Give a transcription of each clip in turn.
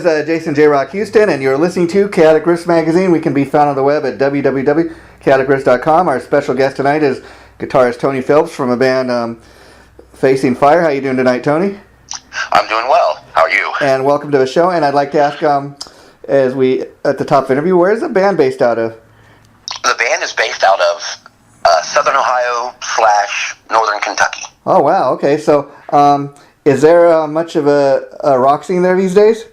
is Jason JROCK Houston, and you're listening to Chaotic Riffs Magazine. We can be found on the web at www.chaoticriffs.com. Our special guest tonight is guitarist Tony Phillips from a band Facing Fire. How you doing tonight, Tony? I'm doing well. How are you? And welcome to the show. And I'd like to ask, as we at the top of the interview, where is the band based out of? The band is based out of Southern Ohio / Northern Kentucky. Oh, wow. Okay. So, is there much of a rock scene there these days?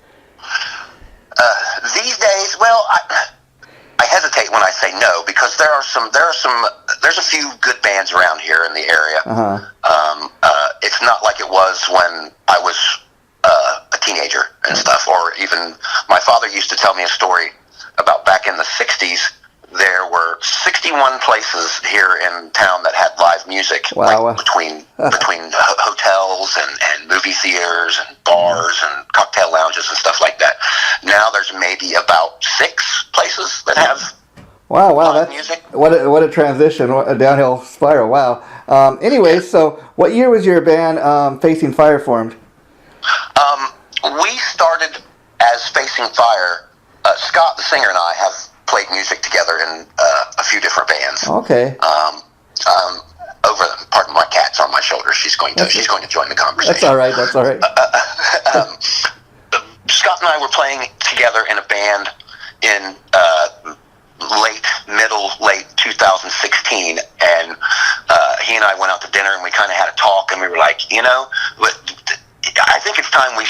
These days, well, I hesitate when I say no, because there's a few good bands around here in the area. It's not like it was when I was a teenager and stuff, or even my father used to tell me a story about back in the 60s. There were 61 places here in town that had live music. Wow. Like between hotels and movie theaters and bars and cocktail lounges and stuff like that. Now there's maybe about 6 places that have live music. What a transition, what a downhill spiral. Wow. Anyway, so what year was your band Facing Fire formed? We started as Facing Fire. Scott, the singer, and I have played music together in a few different bands. Okay. Pardon, my cat's on my shoulder. She's going to join the conversation. That's all right. Scott and I were playing together in a band in late 2016, and he and I went out to dinner, and we kind of had a talk, and we were like, I think it's time we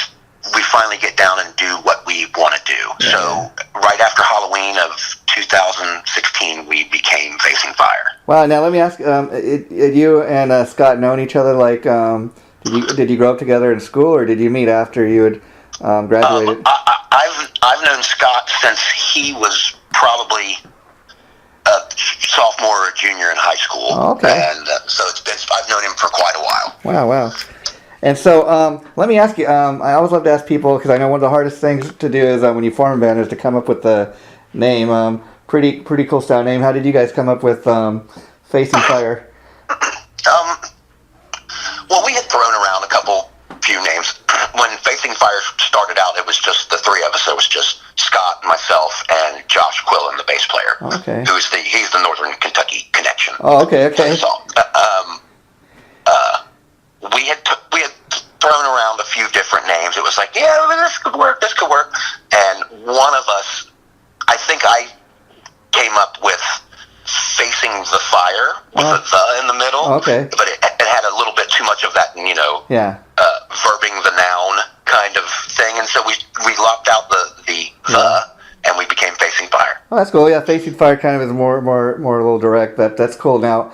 finally get down and do what we want to do. Yeah. So right after Halloween of 2016, we became Facing Fire. Wow. Now let me ask: did you and Scott known each other? Like, did you grow up together in school, or did you meet after you had graduated? I've known Scott since he was probably a sophomore or junior in high school. Oh, okay. And so I've known him for quite a while. Wow. And so, let me ask you, I always love to ask people, because I know one of the hardest things to do is when you form a band is to come up with the name. Pretty cool style name. How did you guys come up with Facing Fire? Well, we had thrown around a few names. When Facing Fire started out, it was just the 3 of us. It was just Scott, myself, and Josh Quillen, the bass player. Okay. He's the Northern Kentucky connection. Oh, okay. We had thrown around a few different names. It was like, yeah, this could work. And one of us, I think I came up with Facing the Fire with the in the middle. Okay. But it had a little bit too much of that, verbing the noun kind of thing. And so we locked out the and we became Facing Fire. Oh, that's cool. Yeah, Facing Fire kind of is more a little direct, but that's cool. Now,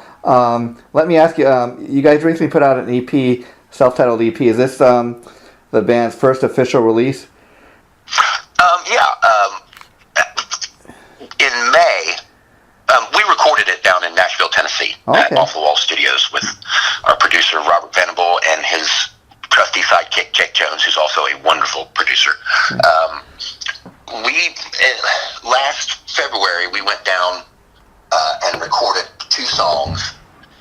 let me ask you, you guys recently put out an EP, self-titled EP. Is this the band's first official release? In May, we recorded it down in Nashville, Tennessee, at Off the Wall Studios with our producer, Robert Venable, and his trusty sidekick, Jake Jones, who's also a wonderful producer. Last February, we went down and recorded 2 songs,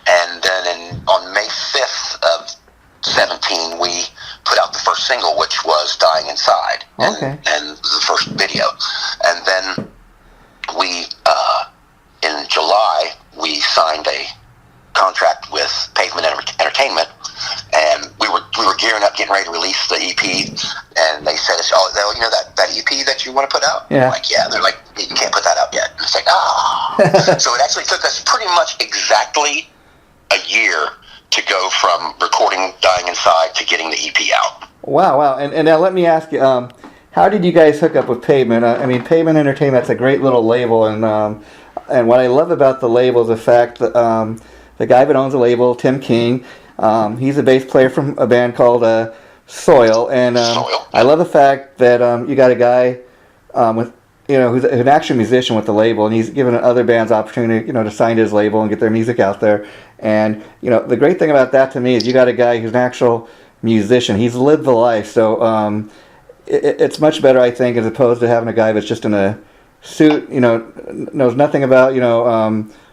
and then on May 5th of 17, we put out the first single, which was Dying Inside, and the first video. And then in July, we signed a contract with Pavement Entertainment, and we were gearing up, getting ready to release the EP, and they said, that EP that you want to put out? Yeah. I'm like, yeah. And they're like, you can't put that out yet. And it's like, So it actually took us pretty much exactly a year to go from recording Dying Inside to getting the EP out. Wow. And now let me ask you, how did you guys hook up with Pavement? Pavement Entertainment's a great little label, and what I love about the label is the fact that the guy that owns the label, Tim King, he's a bass player from a band called Soil, and I love the fact that you got a guy with who's an actual musician with the label, and he's given other bands opportunity to sign to his label and get their music out there. And the great thing about that to me is you got a guy who's an actual musician. He's lived the life, so it's much better, I think, as opposed to having a guy that's just in a suit, knows nothing about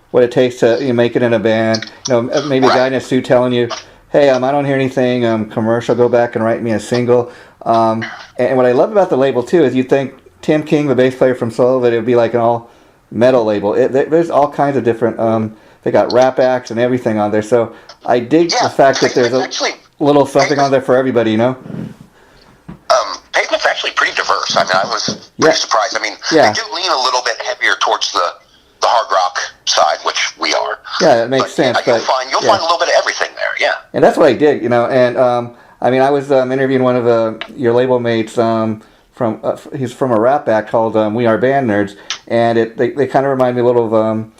what it takes to make it in a band. Maybe a guy in a suit telling you, hey, I don't hear anything commercial, go back and write me a single. And what I love about the label too is you think Tim King, the bass player from Soul, that it would be like an all metal label. There's all kinds of different. They got rap acts and everything on there. So I dig the fact that there's a little something on there for everybody. You know. Pavement's actually pretty diverse. I mean, I was pretty surprised. I mean, they do lean a little bit heavier towards the hard rock side, which we are. Yeah, it makes sense. You'll find a little bit of everything there. Yeah. And that's what I dig, you know. And I mean, I was interviewing one of your label mates from he's from a rap act called We Are Band Nerds, and they kind of remind me a little of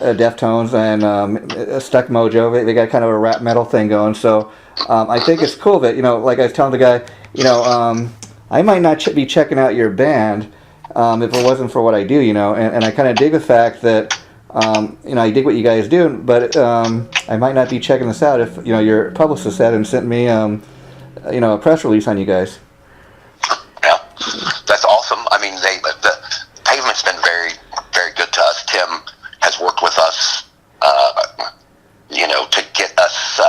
Deftones and Stuck Mojo. They got kind of a rap metal thing going. So I think it's cool that, you know, like I was telling the guy, you know, I might not be checking out your band if it wasn't for what I do, you know. And I kind of dig the fact that, you know, I dig what you guys do, but I might not be checking this out if, you know, your publicist said and sent me, you know, a press release on you guys. Yeah, that's awesome. I mean, the Pavement's been very, very good to us. Tim has worked with us, you know, to get us.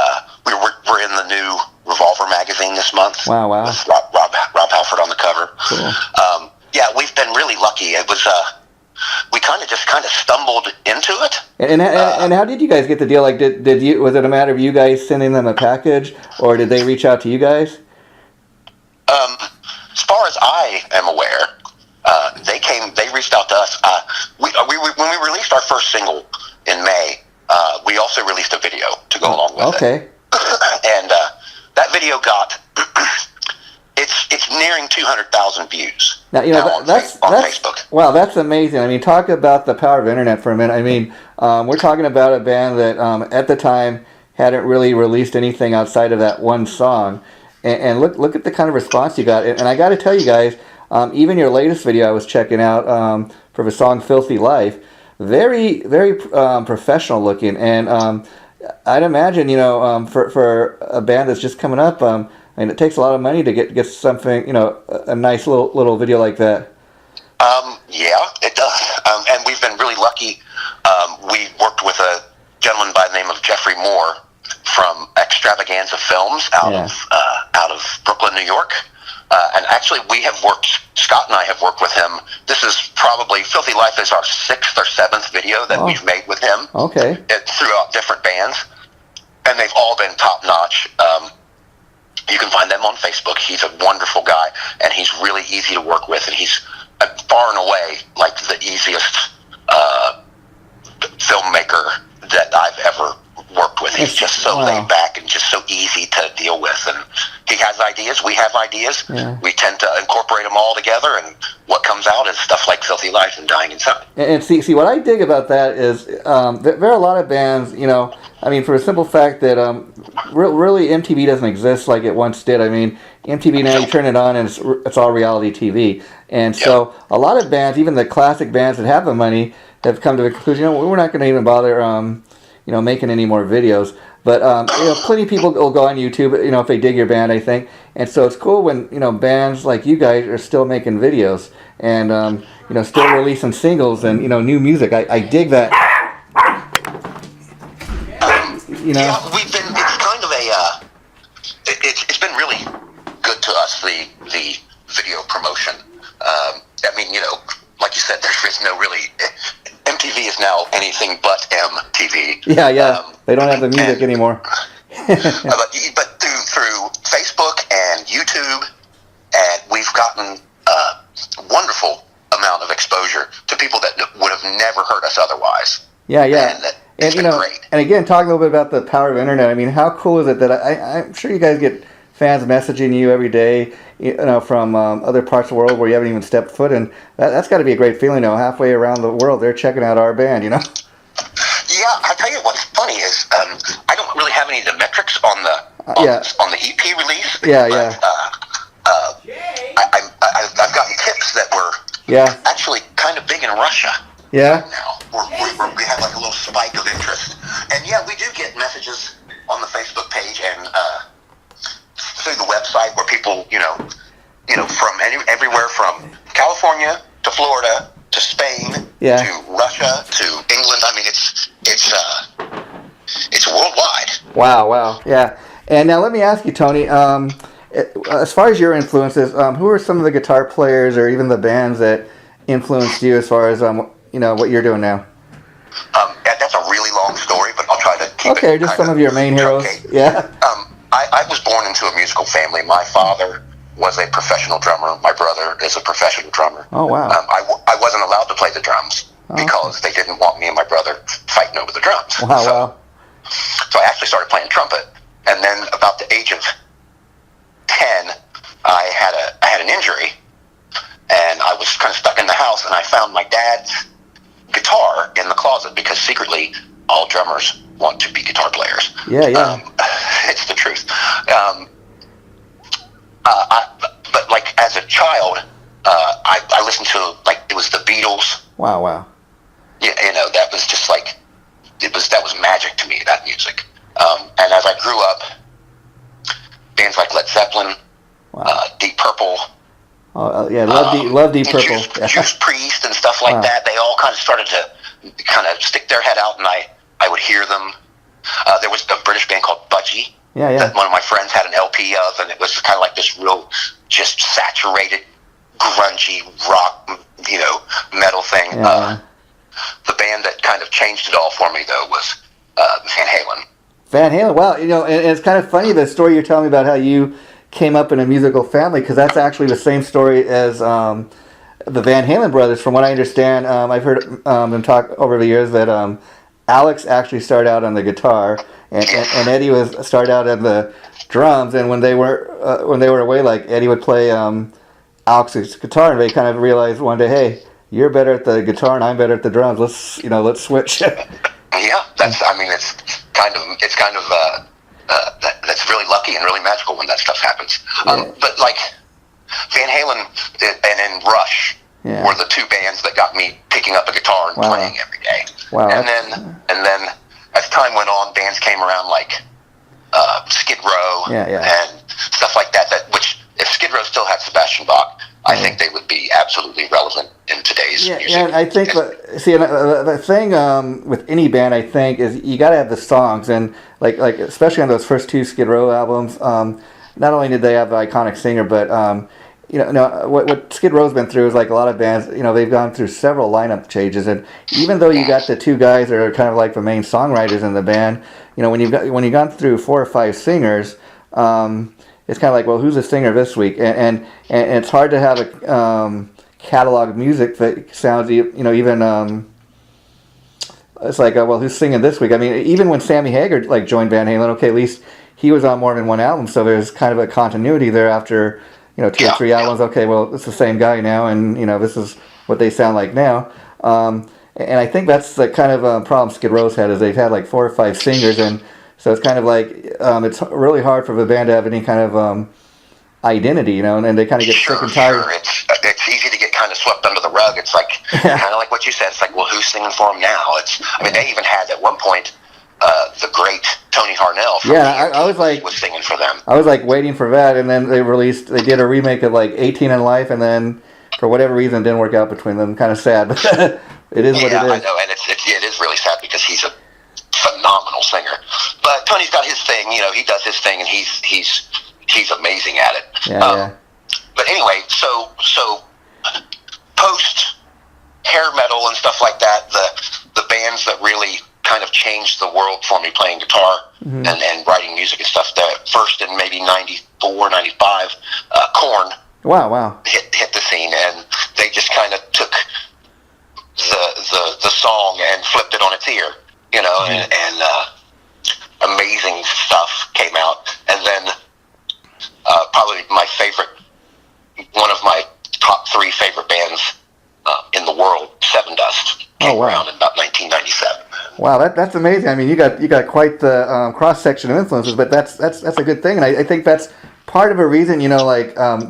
We're in the new Revolver magazine this month. Wow! With Rob Halford on the cover. Cool. Yeah, we've been really lucky. It was we kind of stumbled into it. And how did you guys get the deal? Like, did you, was it a matter of you guys sending them a package, or did they reach out to you guys? As far as I am aware, they reached out to us. When we released our first single in May, we also released a video to go along with it. And that video got it's nearing 200,000 views. Now, you know, that's Facebook. Wow, that's amazing. I mean, talk about the power of internet for a minute. I mean, we're talking about a band that at the time hadn't really released anything outside of that one song, and look at the kind of response you got. And I got to tell you guys, even your latest video I was checking out for the song "Filthy Life," very, very professional looking, and I'd imagine, you know, for a band that's just coming up, I mean, it takes a lot of money to get something, you know, a nice little video like that. Yeah, it does. And we've been really lucky. We worked with a gentleman by the name of Jeffrey Moore from Extravaganza Films out of Brooklyn, New York. And actually, Scott and I have worked with him. This is probably, Filthy Life is our 6th or 7th video that we've made with him. Okay. Throughout different bands. And they've all been top-notch. You can find them on Facebook. He's a wonderful guy, and he's really easy to work with, and he's far and away like the easiest filmmaker that I've ever worked with. He's just so laid back and just so easy to deal with, and he has ideas, we have ideas, we tend to incorporate them all together, and what comes out is stuff like Filthy Life and Dying Inside. And see what I dig about that is there are a lot of bands, you know, I mean, for a simple fact that really MTV doesn't exist like it once did. I mean, MTV now, you turn it on and it's all reality TV. And so a lot of bands, even the classic bands that have the money, have come to the conclusion, you know, we're not going to even bother, you know, making any more videos. But, you know, plenty of people will go on YouTube, you know, if they dig your band, I think. And so it's cool when, you know, bands like you guys are still making videos and, you know, still releasing singles and, you know, new music. I dig that. You know? Yeah, it's kind of it's been really good to us, the video promotion. I mean, you know, like you said, there's no really, MTV is now anything but MTV. Yeah. They don't have the music anymore. but through Facebook and YouTube, and we've gotten a wonderful amount of exposure to people that would have never heard us otherwise. Yeah. And you know, great. And again, talk a little bit about the power of internet. I mean, how cool is it that I'm sure you guys get fans messaging you every day, you know, from other parts of the world where you haven't even stepped foot in. That's got to be a great feeling, you know, halfway around the world they're checking out our band, you know. Yeah, I'll tell you what's funny is I don't really have any of the metrics on the EP release. Yeah. I've gotten tips that were actually kind of big in Russia. Yeah. Now we have like a little spike of interest, and yeah, we do get messages on the Facebook page and through the website where people, you know, from everywhere from California to Florida to Spain to Russia to England. I mean, it's worldwide. Wow. Yeah. And now let me ask you, Tony. as far as your influences, who are some of the guitar players or even the bands that influenced you as far as what you're doing now? That's a really long story, but I'll try to keep it. Okay, just some of your main heroes. Yeah. I was born into a musical family. My father was a professional drummer. My brother is a professional drummer. Oh, wow. I wasn't allowed to play the drums because they didn't want me and my brother fighting over the drums. Wow. So I actually started playing trumpet, and then about the age of 10, I had an injury, and I was kind of stuck in the house, and I found my dad's guitar in the closet because secretly all drummers want to be guitar players. Yeah. It's the truth. But like as a child, I listened to like it was the Beatles. Wow. Yeah, that was just like that was magic to me, that music. And as I grew up, bands like Led Zeppelin, Deep Purple. Oh yeah, love Deep Purple. Judas Priest and stuff like that. They all kind of started to kind of stick their head out, and I would hear them. There was a British band called Budgie. Yeah. That one of my friends had an LP of, and it was kind of like this real, just saturated, grungy rock, metal thing. Yeah. The band that kind of changed it all for me, though, was Van Halen. Van Halen. Wow, and it's kind of funny the story you're telling me about how you came up in a musical family, because that's actually the same story as the Van Halen brothers. From what I understand, I've heard them talk over the years that Alex actually started out on the guitar, and Eddie started out on the drums. And when they were away, like Eddie would play Alex's guitar, and they kind of realized one day, hey, you're better at the guitar and I'm better at the drums. Let's switch. Yeah, it's kind of that's really lucky and really magical when that stuff happens. But like Van Halen and then Rush were the two bands that got me picking up a guitar and playing every day. Wow. And then as time went on, bands came around like Skid Row and stuff like that. Which if Skid Row still had Sebastian Bach, I think they would be absolutely relevant in today's music. Yeah, and I think the thing with any band, I think, is you got to have the songs, and like especially on those first two Skid Row albums. Not only did they have the iconic singer, but what Skid Row's been through is like a lot of bands. They've gone through several lineup changes, and even though you got the two guys that are kind of like the main songwriters in the band, when you've gone through 4 or 5 singers. It's kind of like, well, who's the singer this week? And it's hard to have a catalog of music that sounds, even. It's like, well, who's singing this week? I mean, even when Sammy Hagar joined Van Halen, okay, at least he was on more than one album, so there's kind of a continuity there after 2 or 3 albums. Okay, well, it's the same guy now, and this is what they sound like now. And I think that's the kind of problem Skid Row's had, is they've had like 4 or 5 singers, and so it's kind of like it's really hard for the band to have any kind of identity, and they kind of get sick and tired. Sure. It's easy to get kind of swept under the rug. It's like kind of like what you said. It's like, well, who's singing for them now? They even had at one point the great Tony Harnell. I was singing for them. I was like waiting for that, and then they did a remake of like 18 in Life, and then for whatever reason it didn't work out between them. Kind of sad, but it is what it is. I know, and it is really sad because he's a phenomenal singer. But Tony's got his thing, he does his thing, and he's amazing at it. Yeah. But anyway, so post hair metal and stuff like that, the bands that really kind of changed the world for me playing guitar and writing music and stuff. That first in maybe 94, 95, Korn. Wow. Hit the scene, and they just kind of took the song and flipped it on its ear, and amazing stuff came out. And then probably one of my top 3 favorite bands in the world, Seven Dust, came around in about 1997. Wow, that's amazing. I mean, you got quite the cross section of influences, but that's a good thing, and I think that's part of a reason.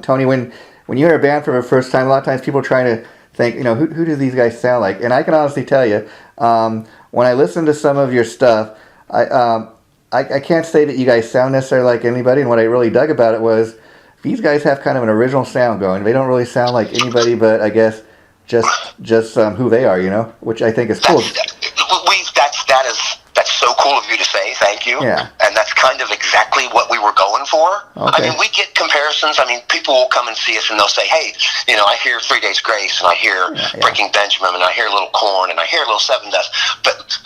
Tony, when you hear a band for the first time, a lot of times people are trying to think, who do these guys sound like? And I can honestly tell you, when I listen to some of your stuff, I can't say that you guys sound necessarily like anybody. And what I really dug about it was these guys have kind of an original sound going. They don't really sound like anybody, but I guess just who they are, which I think is cool. That's so cool. cool of you to say. Thank you. Yeah. And that's kind of exactly what we were going for. Okay. I mean, we get comparisons. I mean, people will come and see us and they'll say, hey, I hear 3 Days Grace and I hear Breaking Benjamin and I hear a little Korn and I hear a little Seven Dust. But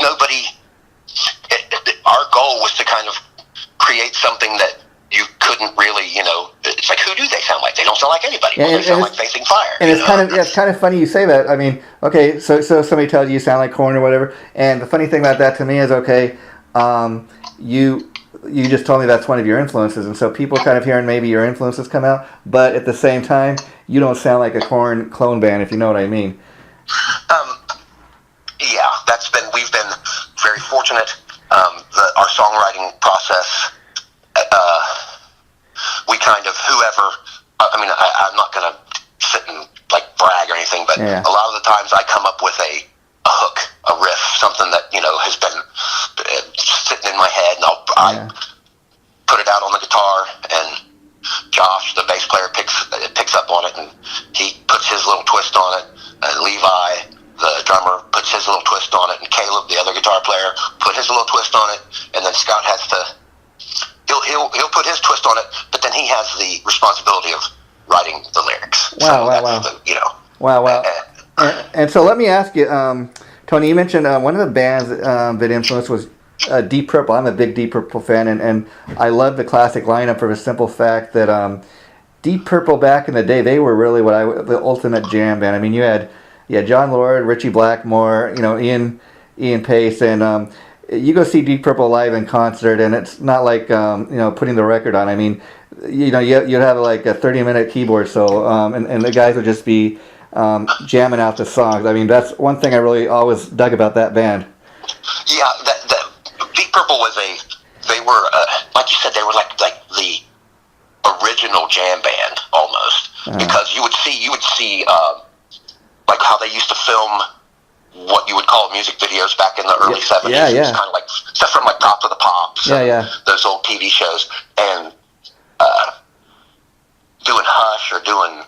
nobody, our goal was to kind of create something that you couldn't really, it's like, who do they sound like? They don't sound like anybody. Yeah, they sound like Facing Fire. And it's kind of funny you say that. I mean, okay, so somebody tells you sound like Korn or whatever, and the funny thing about that to me is, okay, you just told me that's one of your influences, and so people kind of hearing maybe your influences come out, but at the same time, you don't sound like a Korn clone band, if you know what I mean. Yeah, we've been very fortunate. Our songwriting process, we kind of, I'm not going to sit and brag or anything, but a lot of the times I come up with a hook, a riff, something that, has been sitting in my head, and I put it out on the guitar, and Josh, the bass player, picks up on it, and he puts his little twist on it, and Levi, the drummer, puts his little twist on it, and Caleb, the other guitar player, put his little twist on it, and then Scott has to, he'll put his twist on it, but then he has the responsibility of writing the lyrics. Wow. Wow. And so let me ask you, Tony, you mentioned one of the bands that influenced was Deep Purple. I'm a big Deep Purple fan, and I love the classic lineup for the simple fact that Deep Purple back in the day, they were really the ultimate jam band. I mean, you had John Lord, Richie Blackmore, Ian Pace, and you go see Deep Purple live in concert, and it's not like putting the record on. I mean, you'd have like a 30-minute keyboard solo, and the guys would just be jamming out the songs. I mean, that's one thing I really always dug about that band. Yeah, Deep Purple they were like you said, they were like the original jam band almost, because you would see like how they used to film what you would call music videos back in the early 70s. Yeah. It was kind of like stuff from like Top of the Pops, those old TV shows, and doing Hush or doing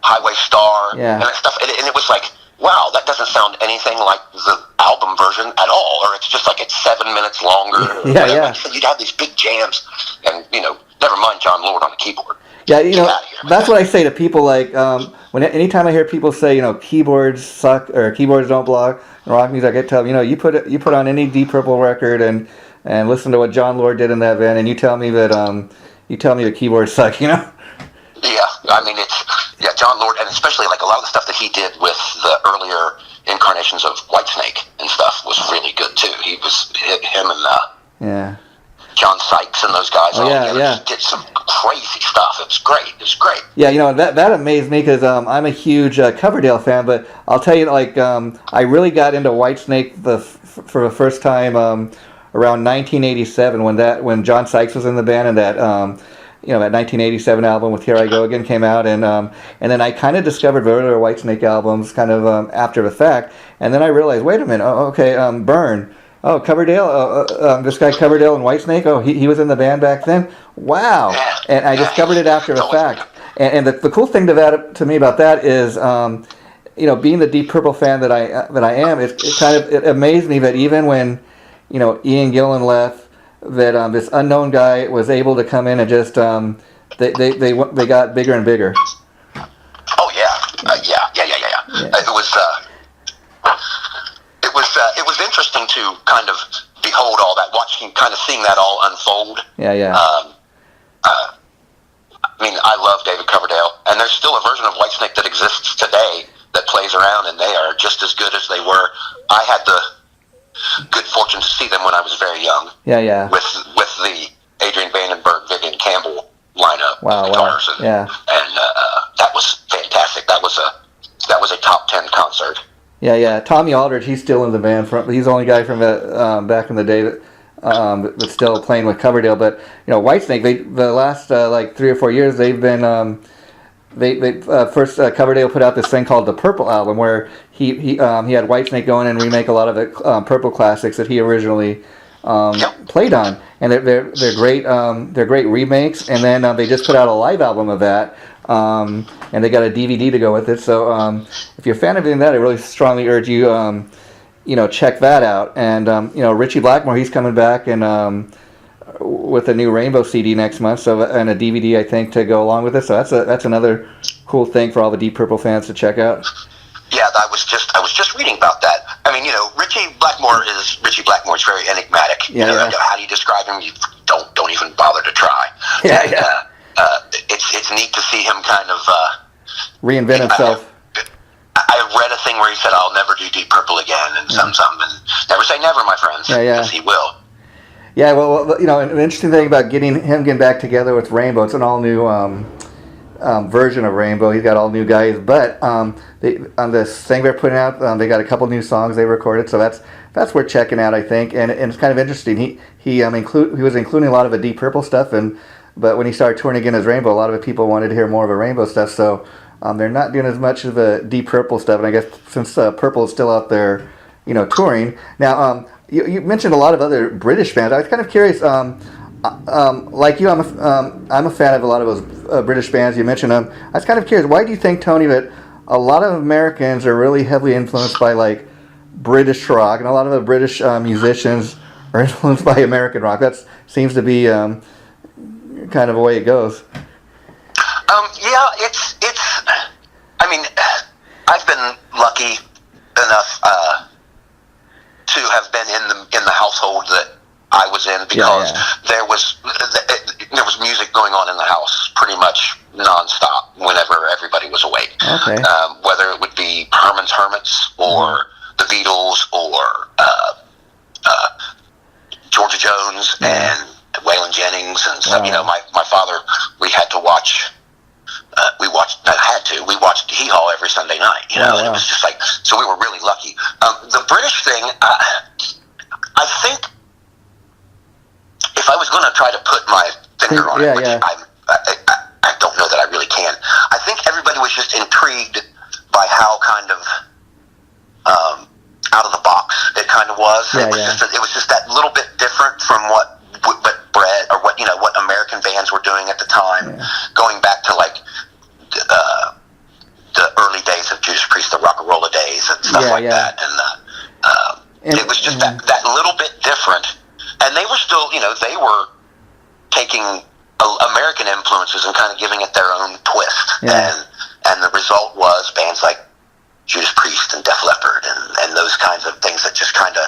Highway Star and that stuff, and it was like, wow, that doesn't sound anything like the album version at all, or it's just like it's 7 minutes longer. You'd have these big jams, and never mind John Lord on the keyboard. Yeah, that's what I say to people. Like, anytime I hear people say, keyboards suck or keyboards don't block in rock music, I tell them, you put on any Deep Purple record and listen to what John Lord did in that band, and you tell me that the keyboards suck. Yeah, I mean John Lord, and especially like a lot of the stuff that he did with the earlier incarnations of Whitesnake and stuff was really good too. Him and John Sykes and those guys. He did some crazy stuff. It was great. Yeah, that amazed me because I'm a huge Coverdale fan, but I'll tell you, like, I really got into Whitesnake for the first time around 1987 when John Sykes was in the band, and that that 1987 album with Here I Go Again came out, and then I kind of discovered the earlier Whitesnake albums kind of after the fact, and then I realized, wait a minute, Burn. Oh, Coverdale, this guy Coverdale and Whitesnake, he was in the band back then? Wow. And I discovered it after the fact. And the cool thing to me about that is, being the Deep Purple fan that I am, it amazed me that even when, Ian Gillan left, that this unknown guy was able to come in and just, they got bigger and bigger. Oh, yeah. It was interesting to kind of behold all that, seeing that all unfold. I mean, I love David Coverdale, and there's still a version of Whitesnake that exists today that plays around, and they are just as good as they were. I had the good fortune to see them when I was very young. With the Adrian Vandenberg, Vivian Campbell lineup of guitars, and that was fantastic. That was a top 10 concert. Tommy Aldridge, he's still in the band. He's the only guy from back in the day that's still playing with Coverdale. But Whitesnake, the last 3 or 4 years, they've been first Coverdale put out this thing called the Purple album, where he had Whitesnake going and remake a lot of the Purple classics that he originally played on, and they're great remakes. And then they just put out a live album of that. And they got a DVD to go with it. So if you're a fan of doing that, I really strongly urge you, check that out. And Richie Blackmore, he's coming back and with a new Rainbow CD next month, so and a DVD I think to go along with it. So that's another cool thing for all the Deep Purple fans to check out. Yeah, I was just reading about that. I mean, Richie Blackmore is very enigmatic. Yeah. How do you describe him? You don't even bother to try. Yeah. It's neat to see him kind of reinvent himself. I read a thing where he said, "I'll never do Deep Purple again," and some, and never say never, my friends, because he will. Yeah, well, an interesting thing about getting back together with Rainbow, it's an all new version of Rainbow. He's got all new guys, but on this thing they're putting out, they got a couple new songs they recorded, so that's worth checking out, I think. And it's kind of interesting. He was including a lot of the Deep Purple stuff, but when he started touring again as Rainbow, a lot of the people wanted to hear more of the Rainbow stuff. So they're not doing as much of the Deep Purple stuff. And I guess since Purple is still out there, touring now. You mentioned a lot of other British bands. I was kind of curious. Like you, I'm a fan of a lot of those British bands. You mentioned them. I was kind of curious. Why do you think, Tony, that a lot of Americans are really heavily influenced by like British rock, and a lot of the British musicians are influenced by American rock? That seems to be kind of the way it goes. Yeah, it's. I mean, I've been lucky enough to have been in the household that I was in, because there was music going on in the house pretty much nonstop whenever everybody was awake. Okay. Whether it would be Herman's Hermits or the Beatles or Georgia Jones and Waylon Jennings and stuff. My father, we watched Hee Haw every Sunday night, and it was just like, so we were really lucky. The British thing, I think if I was going to try to put my finger on it, which I don't know that I really can, I think everybody was just intrigued by how kind of out of the box it kind of was. It was just that little bit different from what American bands were doing at the time, going back to like the early days of Judas Priest, the Rock-a-Rolla days and stuff that, and it was just that little bit different. And they were still, they were taking American influences and kind of giving it their own twist, and the result was bands like Judas Priest and Def Leppard and those kinds of things that just kind of,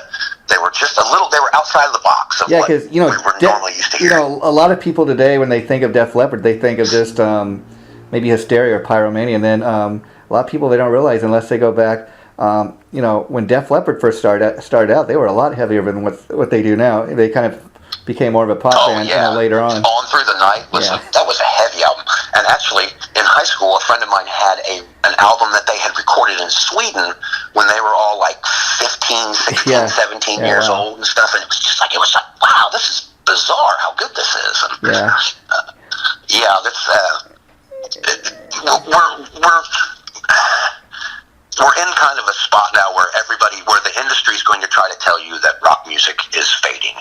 they were outside of the box of what we were normally used to hearing. A lot of people today, when they think of Def Leppard, they think of just maybe Hysteria or Pyromania, and then a lot of people, they don't realize unless they go back, when Def Leppard first started out, they were a lot heavier than what they do now. They kind of became more of a pop band later on. On Through the Night was a heavy album. And actually, in high school, a friend of mine had an album that they had recorded in Sweden when they were all like 15, 16, 17 years old and stuff. And it was like, wow, this is bizarre how good this is. And, we're in kind of a spot now where the industry is going to try to tell you that rock music is fading,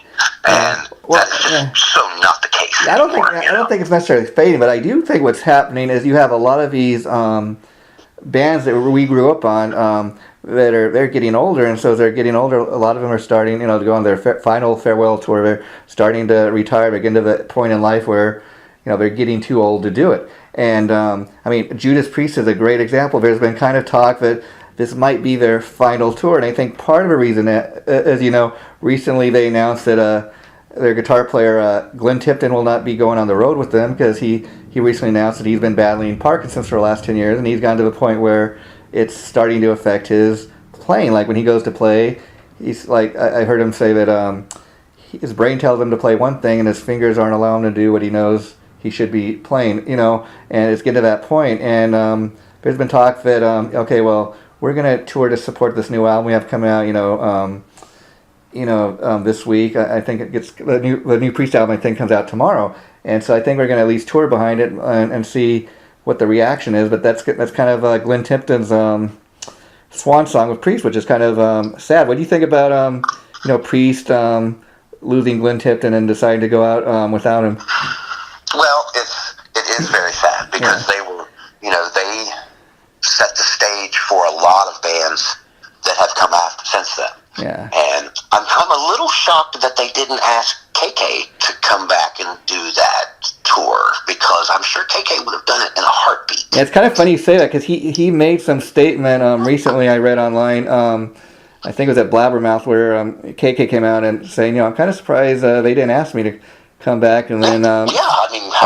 and that's just so not the case anymore. I don't think it's necessarily fading, but I do think what's happening is you have a lot of these bands that we grew up on they're getting older, and so as they're getting older, a lot of them are starting, to go on their final farewell tour. They're starting to retire, begin to the point in life where they're getting too old to do it. And Judas Priest is a great example. There's been kind of talk that this might be their final tour, and I think part of the reason, as recently they announced that their guitar player Glenn Tipton will not be going on the road with them, because he recently announced that he's been battling Parkinson's for the last 10 years, and he's gotten to the point where it's starting to affect his playing. Like when he goes to play, he's like, I heard him say that his brain tells him to play one thing, and his fingers aren't allowing him to do what he knows he should be playing, and it's getting to that point. And there's been talk that, we're going to tour to support this new album we have coming out, this week. I think it gets the new Priest album, I think, comes out tomorrow. And so I think we're going to at least tour behind it and see what the reaction is. But that's kind of Glenn Tipton's swan song with Priest, which is kind of sad. What do you think about, Priest losing Glenn Tipton and deciding to go out without him? Well, it is very sad, because they were, they set the stage for a lot of bands that have come after since then. Yeah. And I'm a little shocked that they didn't ask KK to come back and do that tour, because I'm sure KK would have done it in a heartbeat. Yeah, it's kind of funny you say that, because he made some statement recently I read online. I think it was at Blabbermouth, where KK came out and saying, I'm kind of surprised they didn't ask me to come back. And then a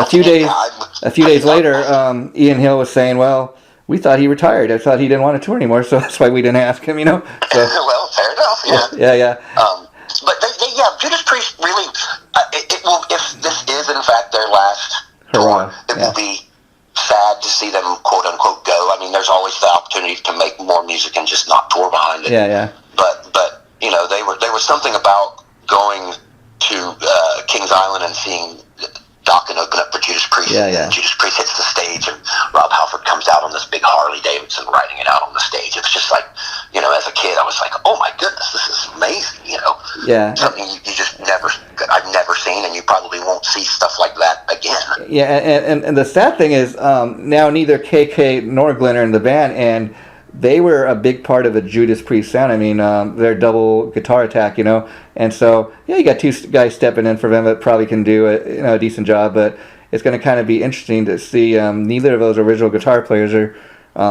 few days later, Ian Hill was saying, well, we thought he retired. I thought he didn't want to tour anymore, so that's why we didn't ask him. So, well, fair enough. Yeah. But Judas Priest really, it will, if this is in fact their last tour, it will be sad to see them quote unquote go. I mean, there's always the opportunity to make more music and just not tour behind it. Yeah. But there was something about going to Kings Island and seeing Dokken open up for Judas Priest. And Judas Priest hits the stage, and Rob Halford comes out on this big Harley Davidson, riding it out on the stage. It was just like, as a kid, I was like, oh my goodness, this is amazing. Yeah. Something you just I've never seen, and you probably won't see stuff like that again. Yeah, and the sad thing is, now neither KK nor Glenn are in the band, and they were a big part of the Judas Priest sound. I mean, their double guitar attack, and so you got two guys stepping in for them that probably can do a decent job, but it's going to kind of be interesting to see neither of those original guitar players are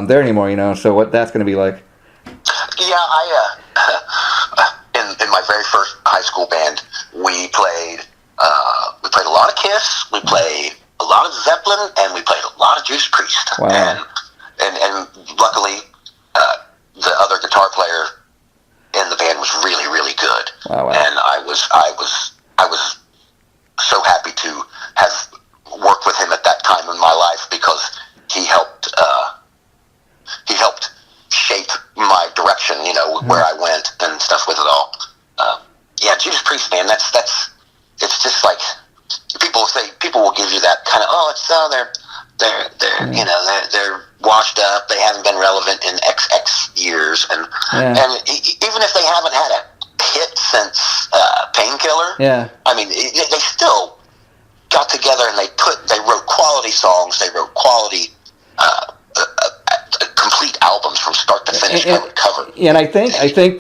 there anymore, so what that's going to be like. Yeah, in my very first high school band, we played a lot of Kiss, we played a lot of Zeppelin, and we played a lot of Judas Priest. Wow. And luckily, the other guitar player in the band was really, really good. Wow. And I was so happy to have worked with him at that time in my life, because he helped shape my direction, where I went and stuff with it all. Judas Priest, man, that's it's just like people will give you that kind of they're washed up, they haven't been relevant in XX years, and even if they haven't had a hit since Painkiller, I mean, they still got together and they wrote quality songs, they wrote quality complete albums from start to finish, cover. And I think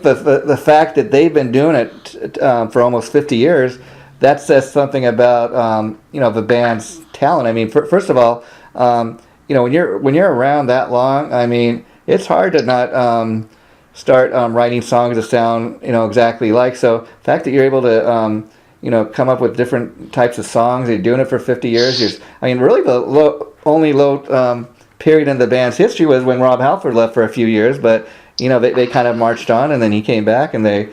the fact that they've been doing it for almost 50 years, that says something about the band's talent. I mean, first of all, when you're around that long, I mean, it's hard to not start writing songs that sound exactly like. So the fact that you're able to come up with different types of songs, you're doing it for 50 years. Really the only low period in the band's history was when Rob Halford left for a few years, but they kind of marched on, and then he came back, and they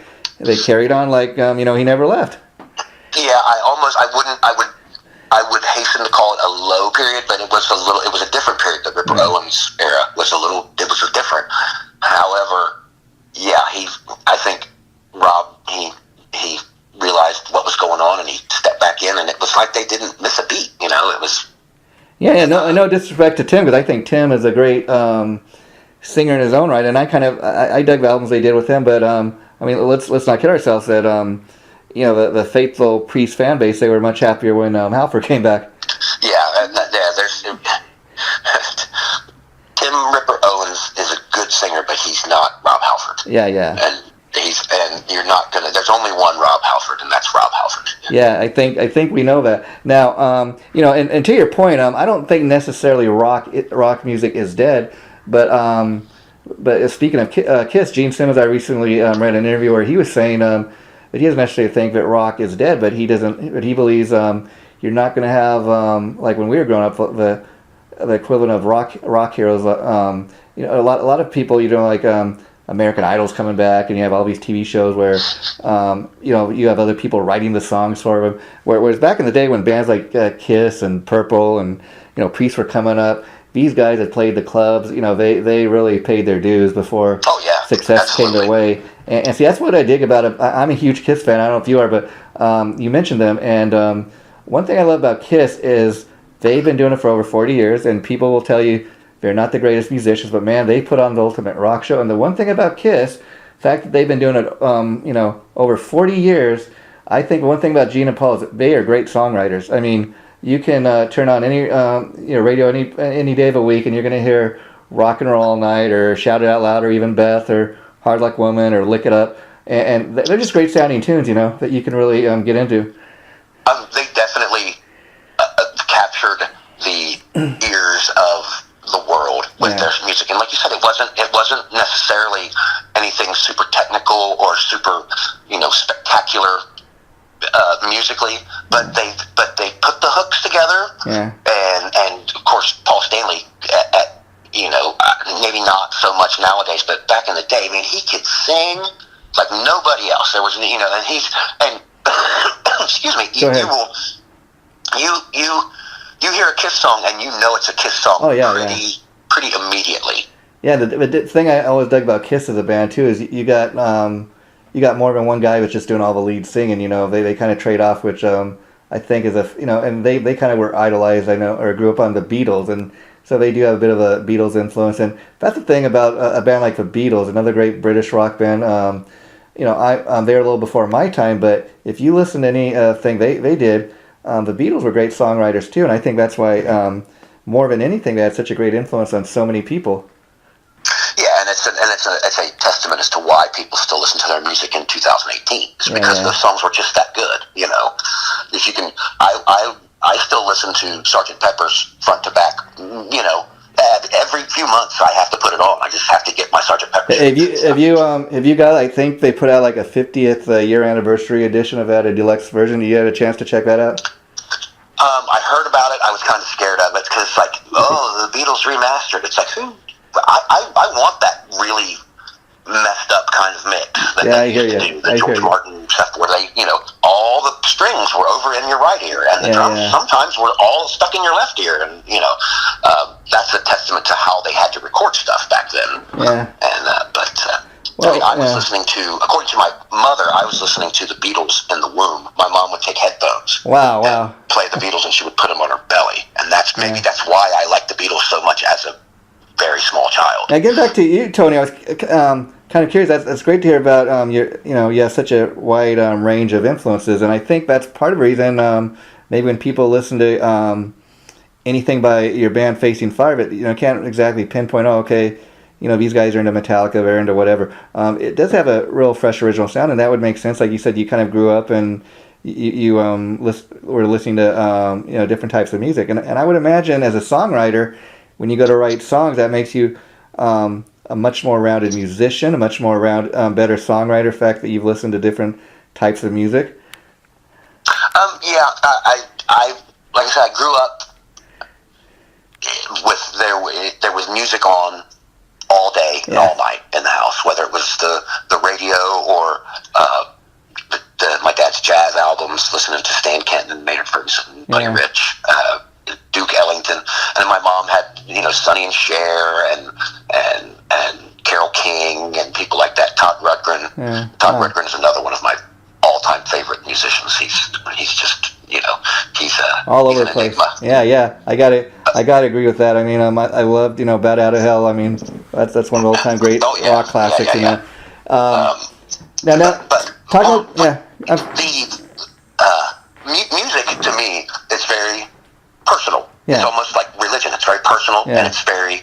carried on like he never left. Yeah, I would hasten to call it a low period, but it was a different period. The Ripper Owens era was different. However, I think Rob, he realized what was going on, and he stepped back in, and it was like they didn't miss a beat. It was. No disrespect to Tim, because I think Tim is a great singer in his own right, and I dug the albums they did with him, but let's not kid ourselves that the faithful Priest fan base, they were much happier when Halford came back. There's Tim Ripper Owens is a good singer, but he's not Rob Halford. And you're not gonna. There's only one Rob Halford, and that's Rob Halford. Yeah, I think we know that now. And to your point, I don't think necessarily rock music is dead, but speaking of Kiss, Gene Simmons, I recently read an interview where he was saying that he doesn't necessarily think that rock is dead, but he doesn't. But he believes you're not going to have like when we were growing up the equivalent of rock heroes. A lot of people like. American Idol's coming back, and you have all these TV shows where, you have other people writing the songs for them. Whereas back in the day when bands like Kiss and Purple and, Priest were coming up, these guys that played the clubs, they really paid their dues before success came their way. And see, that's what I dig about it. I'm a huge Kiss fan. I don't know if you are, but you mentioned them. And one thing I love about Kiss is they've been doing it for over 40 years, and people will tell you, they're not the greatest musicians, but man, they put on the ultimate rock show. And the one thing about Kiss, the fact that they've been doing it, over 40 years, I think one thing about Gene and Paul is that they are great songwriters. I mean, you can turn on any radio any day of the week, and you're going to hear Rock and Roll All Night, or Shout It Out Loud, or even Beth, or Hard Like Woman, or Lick It Up. and they're just great sounding tunes, that you can really get into. They definitely captured the ears of the world with their music, and like you said, it wasn't necessarily anything super technical or super spectacular musically, but they put the hooks together, and of course Paul Stanley maybe not so much nowadays, but back in the day, I mean, he could sing like nobody else. There was and excuse me, you hear a Kiss song and you know it's a Kiss song pretty immediately. Yeah, the thing I always dug about Kiss as a band too is you got more than one guy that's just doing all the lead singing. They kind of trade off, which I think is and they kind of were idolized, I know, or grew up on the Beatles, and so they do have a bit of a Beatles influence. And that's the thing about a band like the Beatles, another great British rock band. They were a little before my time, but if you listen to anything they did, the Beatles were great songwriters too, and I think that's why more than anything they had such a great influence on so many people. Yeah, and it's a testament as to why people still listen to their music in 2018. It's because those songs were just that good. If you can, I still listen to Sgt. Pepper's front to back. Every few months I have to put it on. I just have to get my Sgt. Pepper's. Have you got? I think they put out like a 50th year anniversary edition of that, a deluxe version. You had a chance to check that out? I heard about it. I was kind of scared of it because it's like, the Beatles remastered. It's like, who? I want that really messed up kind of mix that they used to do, the George Martin stuff where they, all the strings were over in your right ear and the drums sometimes were all stuck in your left ear, and that's a testament to how they had to record stuff back then. Yeah. And I was listening to, according to my mother, I was listening to the Beatles in the womb. My mom would take headphones. Wow. Play the Beatles, and she would put them on her belly, and that's why I like the Beatles so much as a very small child. Now, getting back to you, Tony, I was kind of curious. That's great to hear about you have such a wide range of influences, and I think that's part of the reason maybe when people listen to anything by your band Facing Fire, but can't exactly pinpoint. These guys are into Metallica, they're into whatever. It does have a real fresh original sound, and that would make sense. Like you said, you kind of grew up and you were listening to different types of music, and I would imagine as a songwriter, when you go to write songs, that makes you a much more rounded musician, a much more better songwriter. Fact that you've listened to different types of music. I like I said, I grew up with there was music on all day and all night in the house, whether it was the radio or my dad's jazz albums, listening to Stan Kenton and Maynard Ferguson, Buddy Rich, Duke Ellington, and my mom had Sonny and Cher and Carole King and people like that. Todd Rundgren. Rundgren is another one of my all-time favorite musicians. He's just he's all over the place. Yeah. I gotta agree with that. I mean, I loved Bat Out of Hell. I mean, that's one of the all-time great rock classics. Music to me is very personal. It's almost like religion. It's very personal and it's very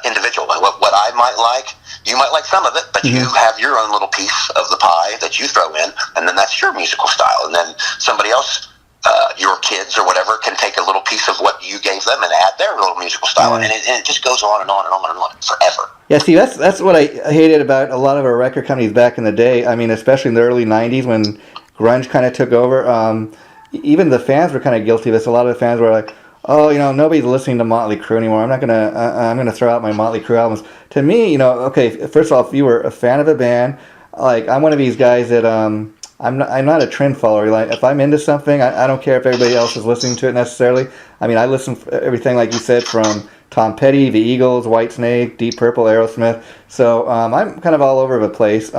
individual. What I might like, you might like some of it, but you have your own little piece of the pie that you throw in, and then that's your musical style. And then somebody else, your kids or whatever, can take a little piece of what you gave them and add their little musical style, and it just goes on and on and on and on forever. Yeah, see, that's what I hated about a lot of our record companies back in the day. I mean, especially in the early '90s when grunge kind of took over. Even the fans were kind of guilty of this. A lot of the fans were like, "Oh, nobody's listening to Motley Crue anymore. I'm gonna throw out my Motley Crue albums." To me, first of all, if you were a fan of a band, like I'm one of these guys that I'm not a trend follower. Like if I'm into something, I don't care if everybody else is listening to it necessarily. I mean, I listen to everything like you said from Tom Petty, the Eagles, Whitesnake, Deep Purple, Aerosmith. So I'm kind of all over the place.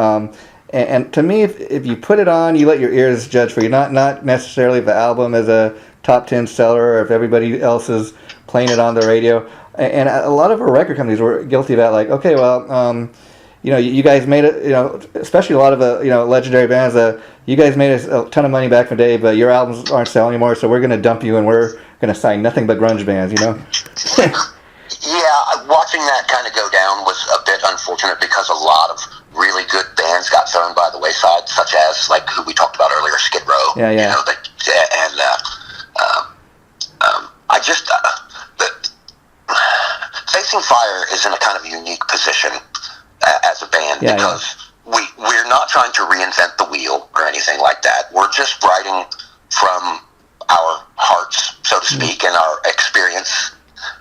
And to me, if you put it on, you let your ears judge for you. Not necessarily if the album is a top 10 seller or if everybody else is playing it on the radio. And a lot of our record companies were guilty of that. Like, okay, well, you guys made it. Especially a lot of the legendary bands. You guys made us a ton of money back in the day, but your albums aren't selling anymore. So we're going to dump you, and we're going to sign nothing but grunge bands. Yeah, watching that kind of go down was a bit unfortunate because a lot of really good bands bands got thrown by the wayside, such as like who we talked about earlier, Skid Row. Yeah, yeah. You know, I just Facing Fire is in a kind of unique position as a band because we're not trying to reinvent the wheel or anything like that. We're just writing from our hearts, so to speak, and our experience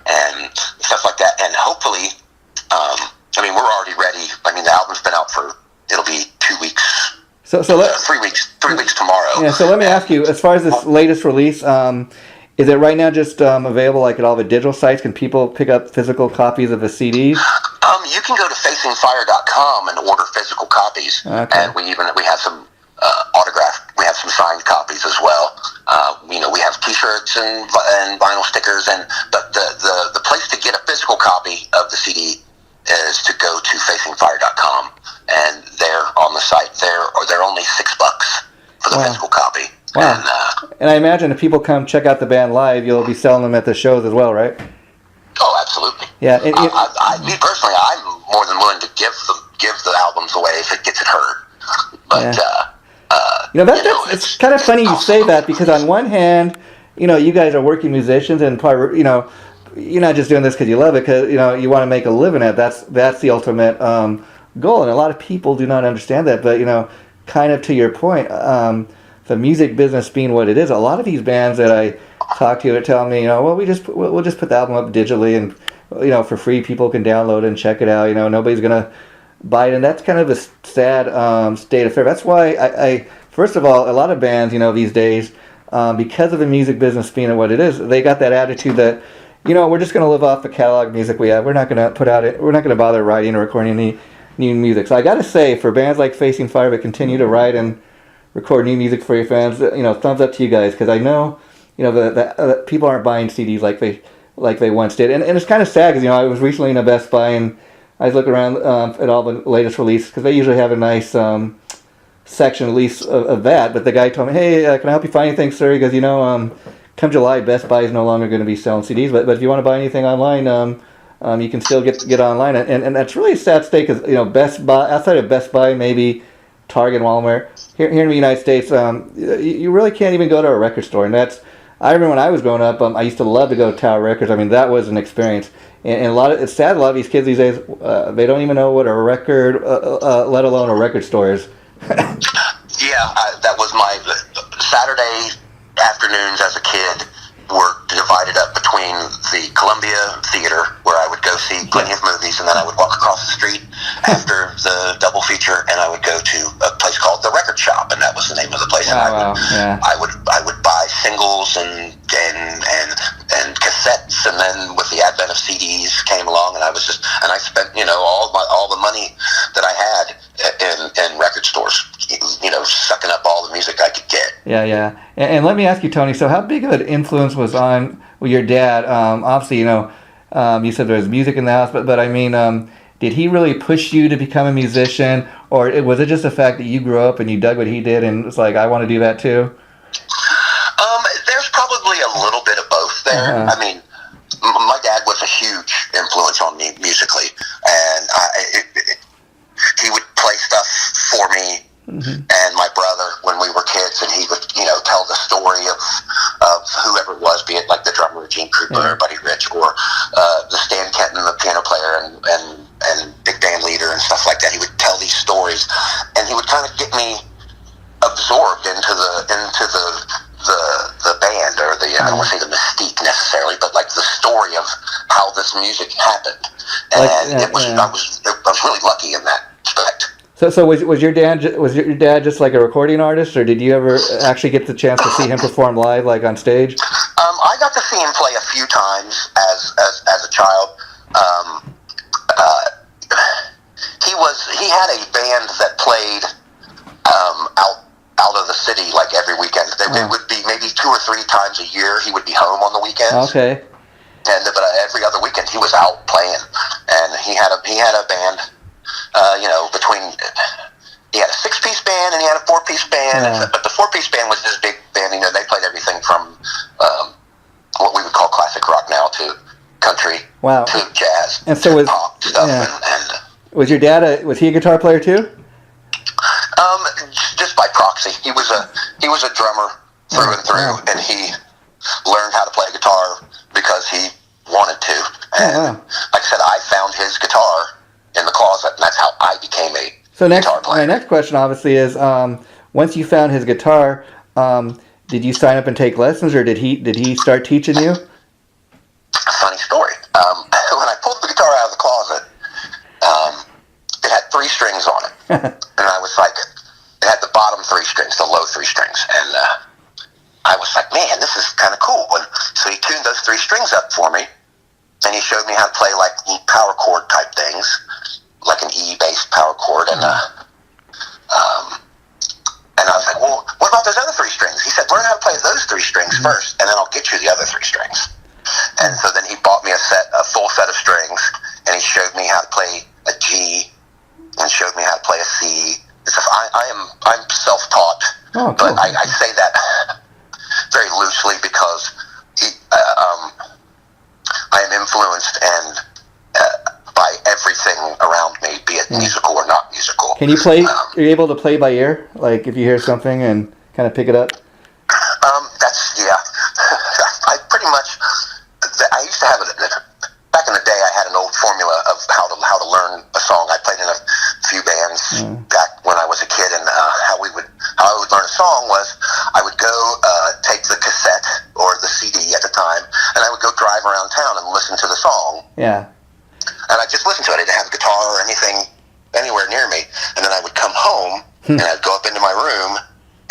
and stuff like that. And hopefully, I mean, we're already ready. I mean, the album's been out it'll be 2 weeks. So 3 weeks, 3 weeks tomorrow. Yeah. So let me ask you, as far as this latest release, is it right now just available like at all the digital sites? Can people pick up physical copies of the CDs? You can go to facingfire.com and order physical copies, and we have some autographed. We have some signed copies as well. You know, we have T-shirts and vinyl stickers, but the place to get a physical copy of the CD is to go to facingfire.com, and they're on the site. They're only $6 for the physical copy. Wow. And I imagine if people come check out the band live, you'll be selling them at the shows as well, right? Oh, absolutely. Yeah. Me personally, I'm more than willing to give the albums away if it gets it heard. But it's kind of funny you say that, because on one hand, you know, you guys are working musicians, and probably, you know, you're not just doing this because you love it, because, you know, you want to make a living at it. That's the ultimate goal, and a lot of people do not understand that. But, you know, kind of to your point, the music business being what it is, a lot of these bands that I talk to are telling me, you know, well, we'll just put the album up digitally, and, you know, for free, people can download it and check it out. You know, nobody's gonna buy it, and that's kind of a sad state of affairs. That's why I first of all, a lot of bands, you know, these days, because of the music business being what it is, they got that attitude that, you know, we're just gonna live off the catalog music we have. We're not gonna we're not gonna bother writing or recording any new music. So I gotta say, for bands like Facing Fire that continue to write and record new music for your fans, you know, thumbs up to you guys, because I know, you know, the people aren't buying CDs like they once did, and it's kind of sad, because, you know, I was recently in a Best Buy and I was looking around at all the latest releases, because they usually have a nice section at least of that. But the guy told me, hey, can I help you find anything, sir? He goes, you know, come July, Best Buy is no longer going to be selling CDs, but if you want to buy anything online, you can still get online, and that's really a sad state, because, you know, Best Buy, outside of Best Buy, maybe Target, Walmart, here in the United States, you really can't even go to a record store. And I remember when I was growing up, I used to love to go to Tower Records. I mean, that was an experience. And it's sad, a lot of these kids these days, they don't even know what a record, let alone a record store is. That was my Saturday afternoons as a kid were divided up between the Columbia Theater, where I would go see plenty of movies, and then I would walk across the street after the double feature, and I would go to a place called the Record Shop, and that was the name of the place. And I would buy singles and cassettes, and then with the advent of CDs came along, and I spent, you know, all the money that I had in record stores, you know, sucking up all the music I could get. Yeah. And let me ask you, Tony, so how big of an influence was on your dad? Obviously, you know, you said there was music in the house, but I mean, did he really push you to become a musician, or was it just the fact that you grew up and you dug what he did and it's like, I want to do that too? There's probably a little bit of both there. I mean, my dad was a huge influence on me musically, and he would play stuff for me and my brother when we were kids, and he would, you know, tell the story of whoever it was, be it like the drummer Gene Krupa or Buddy Rich, or the Stan Kenton, the piano player, and big band leader and stuff like that. He would tell these stories, and he would kind of get me absorbed into the band, or I don't want to say the mystique necessarily, but like the story of how this music happened. And I was really lucky in that respect. So was your dad just like a recording artist, or did you ever actually get the chance to see him perform live, like on stage? I got to see him play a few times as a child. He had a band that played out of the city like every weekend. It would be maybe 2 or 3 times a year. He would be home on the weekends. Okay. But every other weekend he was out playing, and he had a band. You know, he had a 6-piece band and he had a 4-piece band, but the 4-piece band was his big band. You know, they played everything from what we would call classic rock now to country to jazz, and so pop stuff. And was your dad was he a guitar player too? Just by proxy. He was a drummer through and through, and he learned how to play guitar because he wanted to. And like I said, I found his guitar in the closet, and that's how I became a guitar player. My next question, obviously, is once you found his guitar, did you sign up and take lessons, or did he start teaching you? Funny story. When I pulled the guitar out of the closet, it had 3 strings on it, and I was like, it had the bottom 3 strings, the low 3 strings, and I was like, man, this is kind of cool. And so he tuned those 3 strings up for me, and he showed me how to play like power chord type things, like an E-based power chord, and I was like, well, what about those other 3 strings? He said, learn how to play those 3 strings first, and then I'll get you the other 3 strings. And so then he bought me a full set of strings, and he showed me how to play a G, and showed me how to play a C. I'm self-taught, cool. But I say that very loosely because I am influenced and by everything around me, be it musical or not musical. Can you play? Are you able to play by ear? Like if you hear something and kind of pick it up? I pretty much. I used to have it back in the day. I had an old formula of how to learn a song. I played in a few bands back when I was a kid, and how I would learn a song was I would go take the cassette or the CD at the time, and I would go drive around town and listen to the song. Yeah. And I'd just listen to it. I didn't have a guitar or anything anywhere near me, and then I would come home and I'd go up into my room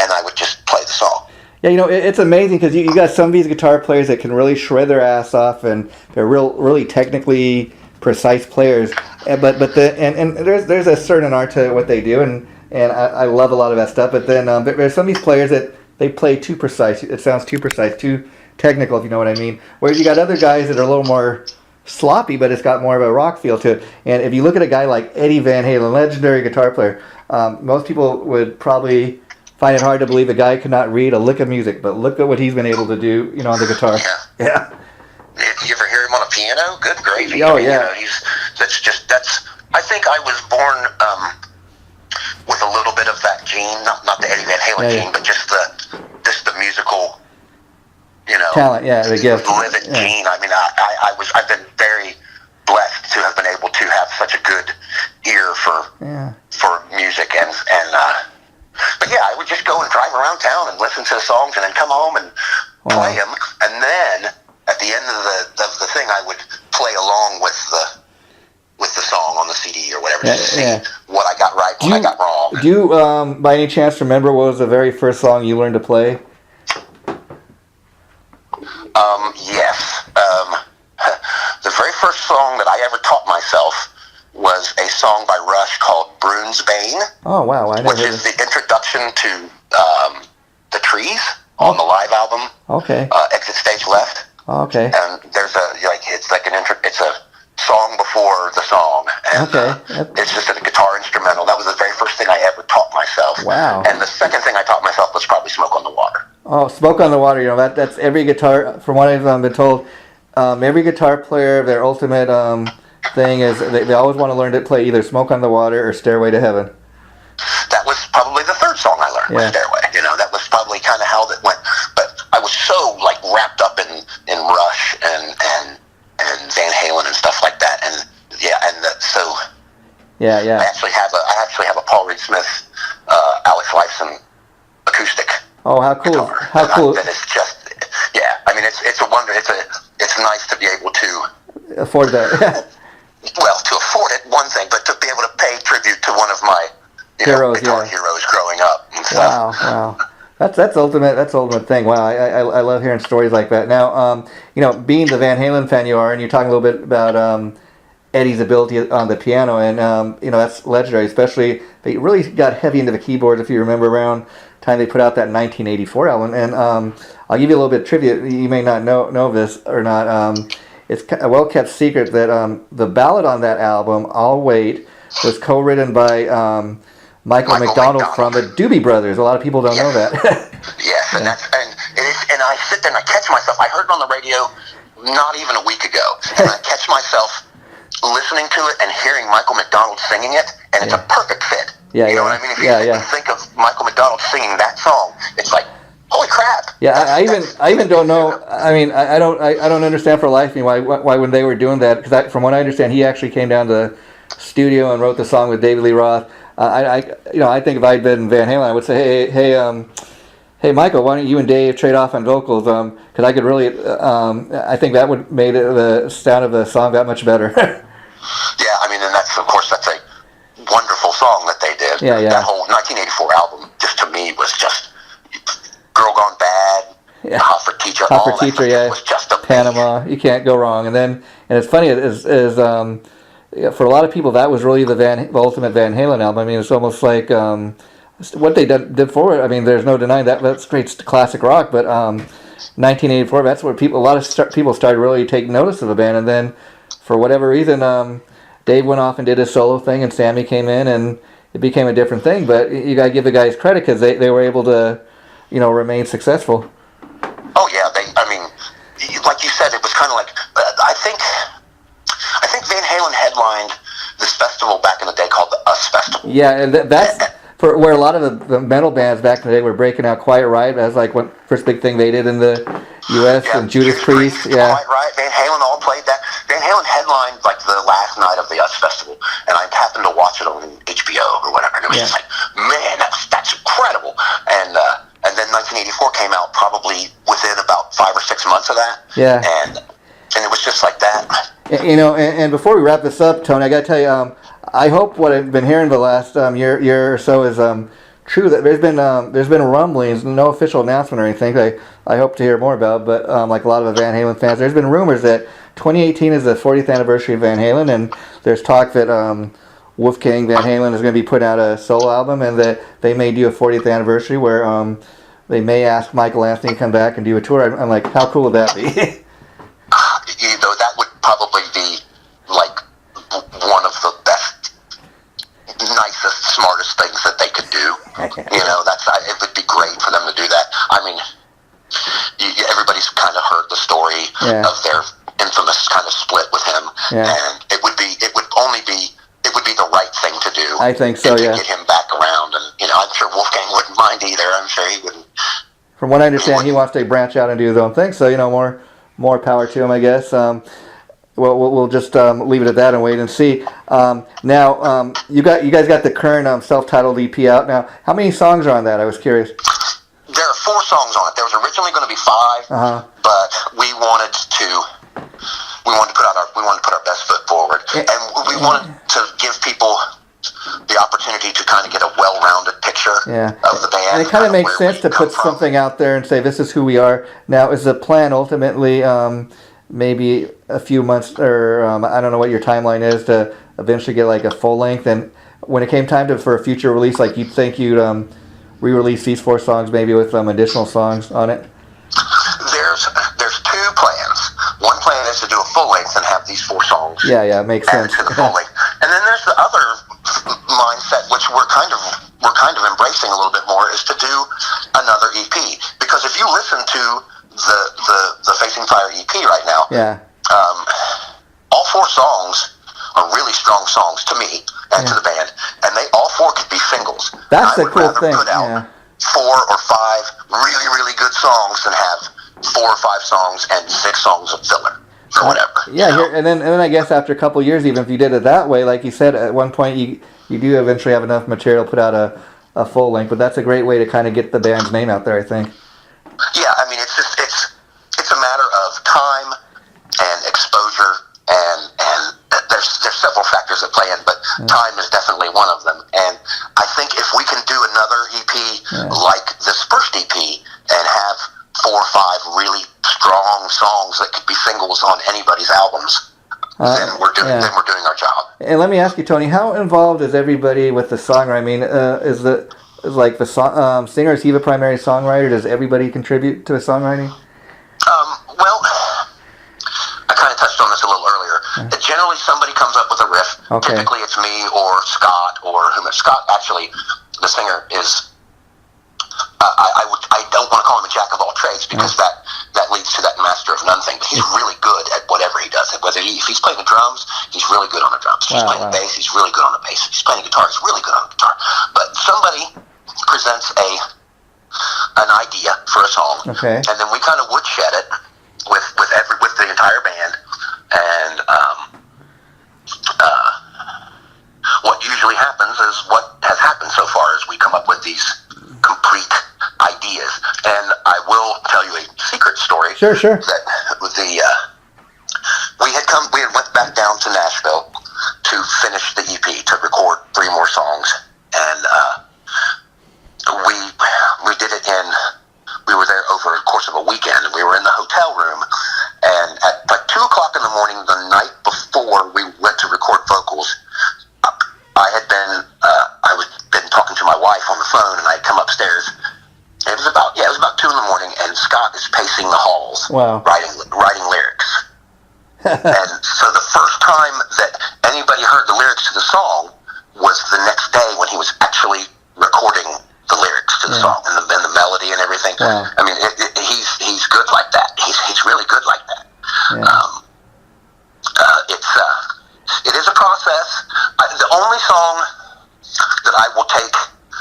and I would just play the song. Yeah, it's amazing because you got some of these guitar players that can really shred their ass off, and they're really technically precise players. But there's a certain art to what they do, and I love a lot of that stuff. But then there's some of these players that they play too precise. It sounds too precise, too technical, if you know what I mean. Whereas you got other guys that are a little more sloppy, but it's got more of a rock feel to it. And if you look at a guy like Eddie Van Halen, legendary guitar player, most people would probably find it hard to believe a guy could not read a lick of music, but look at what he's been able to do, on the guitar. Yeah. You ever hear him on a piano? Good gravy. Oh, yeah. I think I was born with a little bit of that gene, not the Eddie Van Halen gene, but just the musical, talent. Yeah, the gift. Live it gene. I mean, I've been very blessed to have been able to have such a good ear for music and but yeah, I would just go and drive around town and listen to the songs and then come home and play them, and then at the end of the thing, I would play along with the song on the CD or whatever to see what I got right, what I got wrong. Do you, by any chance, remember what was the very first song you learned to play? Yes. The very first song that I ever taught myself was a song by Rush called Brune's Bane. Oh, wow. Which is the introduction to The Trees on the live album. Okay. Exit Stage Left. Okay. And there's it's a song before the song. And, it's just a guitar instrumental. That was the very first thing I ever taught myself. Wow. And the second thing I taught myself was probably Smoke on the Water. Oh, Smoke on the Water. That's every guitar, from what I've been told, every guitar player, their ultimate thing is they always want to learn to play either Smoke on the Water or Stairway to Heaven. That was probably the third song I learned was Stairway. That was probably kind of how that went. But I was so wrapped up in Rush and Van Halen and stuff like that. And I actually have a Paul Reed Smith, Alex Lifeson acoustic. Oh, how cool! Guitar. How cool! That is just I mean it's a wonder. It's nice to be able to afford that. Well, to afford it, one thing, but to be able to pay tribute to one of my guitar heroes growing up and stuff. Wow. That's ultimate. That's the ultimate thing. Wow, I love hearing stories like that. Now, being the Van Halen fan you are, and you're talking a little bit about Eddie's ability on the piano, and that's legendary. Especially they really got heavy into the keyboards. If you remember around time they put out that 1984 album, and I'll give you a little bit of trivia. You may not know this or not. It's a well-kept secret that the ballad on that album, I'll Wait, was co-written by Michael McDonald from the Doobie Brothers. A lot of people don't know that. Yes, and I sit there and I catch myself. I heard it on the radio not even a week ago, and I catch myself listening to it and hearing Michael McDonald singing it, and it's a perfect fit. You know what I mean? If you think Michael McDonald singing that song, it's like, holy crap! Yeah, I even don't know. I mean, I don't understand for life me why when they were doing that, because from what I understand, he actually came down to the studio and wrote the song with David Lee Roth. I think if I'd been Van Halen, I would say, hey, Michael, why don't you and Dave trade off on vocals? Because I could really, I think that would made the sound of the song that much better. Yeah, I mean, and that's, of course, that's a wonderful song that they did. Yeah. That whole 1984 album, just to me, was just Girl Gone Bad, Hot for Teacher, Hot for Teacher, yeah. Was just a Panama, you can't go wrong. And it's funny, for a lot of people, that was really the ultimate Van Halen album. I mean, it's almost like what they did for it. I mean, there's no denying that's great classic rock, but 1984, that's where a lot of people started really taking notice of the band. And then, for whatever reason, Dave went off and did his solo thing, and Sammy came in, and it became a different thing. But you got to give the guys credit, because they were able to, remain successful. Oh yeah, I mean, like you said, it was kind of like I think Van Halen headlined this festival back in the day called the US Festival. Yeah, and that's for where a lot of the metal bands back in the day were breaking out. Quiet Riot, as like one first big thing they did in the U.S. and Judas Priest. Yeah, Quiet Riot, Van Halen all played that. Van Halen headlined like the last night of the US Festival, and I happened to watch it on HBO or whatever, and it was just like, man, that's incredible. And then 1984 came out probably within about 5 or 6 months of that. Yeah, and it was just like that. And before we wrap this up, Tony, I got to tell you, I hope what I've been hearing the last year or so is true. That there's been rumblings, no official announcement or anything. I hope to hear more about, but like a lot of the Van Halen fans, there's been rumors that 2018 is the 40th anniversary of Van Halen, and there's talk that Wolfgang Van Halen is going to be putting out a solo album, and that they may do a 40th anniversary where they may ask Michael Anthony to come back and do a tour. I'm like, how cool would that be? That would probably be like one of the best, nicest, smartest things that they could do. It would be great for them to do that. I mean, everybody's kind of heard the story of their infamous kind of split with him, and it would be the right thing to do. I think so. To get him back around, and I'm sure Wolfgang wouldn't mind either. I'm sure he wouldn't. From what I understand, he wants to branch out and do his own thing. So more power to him, I guess. We'll just leave it at that and wait and see. Now, you guys got the current self-titled EP out now. How many songs are on that? I was curious. There are 4 songs on it. There was originally going to be 5, but we wanted to put our best foot forward, and we wanted to give people the opportunity to kind of get a well-rounded picture of the band. And it kind of makes sense to put something out there and say, this is who we are. Now, is the plan ultimately maybe a few months, or I don't know what your timeline is, to eventually get like a full length? And when it came time for a future release, like you'd think you'd re-release these 4 songs maybe with additional songs on it? There's 2 plans. One plan is to do a full length and have these 4 songs. Yeah, it makes sense. To the full length. And then there's the other mindset, which we're kind of embracing a little bit more, is to do another EP. Because if you listen to the Facing Fire EP right now, all 4 songs are really strong songs to me and to the band, and they all 4 could be singles. That's the cool thing. Put out 4 or 5 really, really good songs than have 4 or 5 songs and 6 songs of filler or whatever. And then I guess after a couple of years, even if you did it that way, like you said, at one point you do eventually have enough material to put out a full length. But that's a great way to kind of get the band's name out there, I think. Yeah, I mean, it's a matter of time and exposure, and there's several factors that play in, but time is definitely one of them. And I think if we can do another EP like this first EP and have 4 or 5 really strong songs that could be singles on anybody's albums, then we're doing our job. And let me ask you, Tony, how involved is everybody with the songwriting? I mean, is the singer, is he the primary songwriter? Does everybody contribute to the songwriting? Well, I kind of touched on this a little earlier. Generally, somebody comes up with a riff. Okay. Typically, it's me or Scott or whomever. Scott, actually, the singer, is. I don't want to call him a jack of all trades, because that leads to that master of none thing. But he's really good at whatever he does. If he's playing the drums, he's really good on the drums. If he's playing the bass, he's really good on the bass. If he's playing the guitar, he's really good on the guitar. But somebody presents an idea for a song, okay, and then we kind of woodshed it with the entire band, and what usually happens is what has happened so far is we come up with these complete ideas. And I will tell you a secret story. Sure. That we had went back down to Nashville to finish the EP, to record 3 more songs, and we did it we were there over the course of a weekend, and we were in the hotel room, and at like 2 o'clock in the morning the night before we went to record vocals, I had been talking to my wife on the phone, and I'd come upstairs. It was about 2 in the morning, and Scott is pacing the halls, wow, writing lyrics. And so the first time that anybody heard the lyrics to the song was the next day when he was actually recording the lyrics to the song and the melody and everything. Wow. I mean, he's good like that. He's really good like that. Yeah. It is a process. The only song that I will take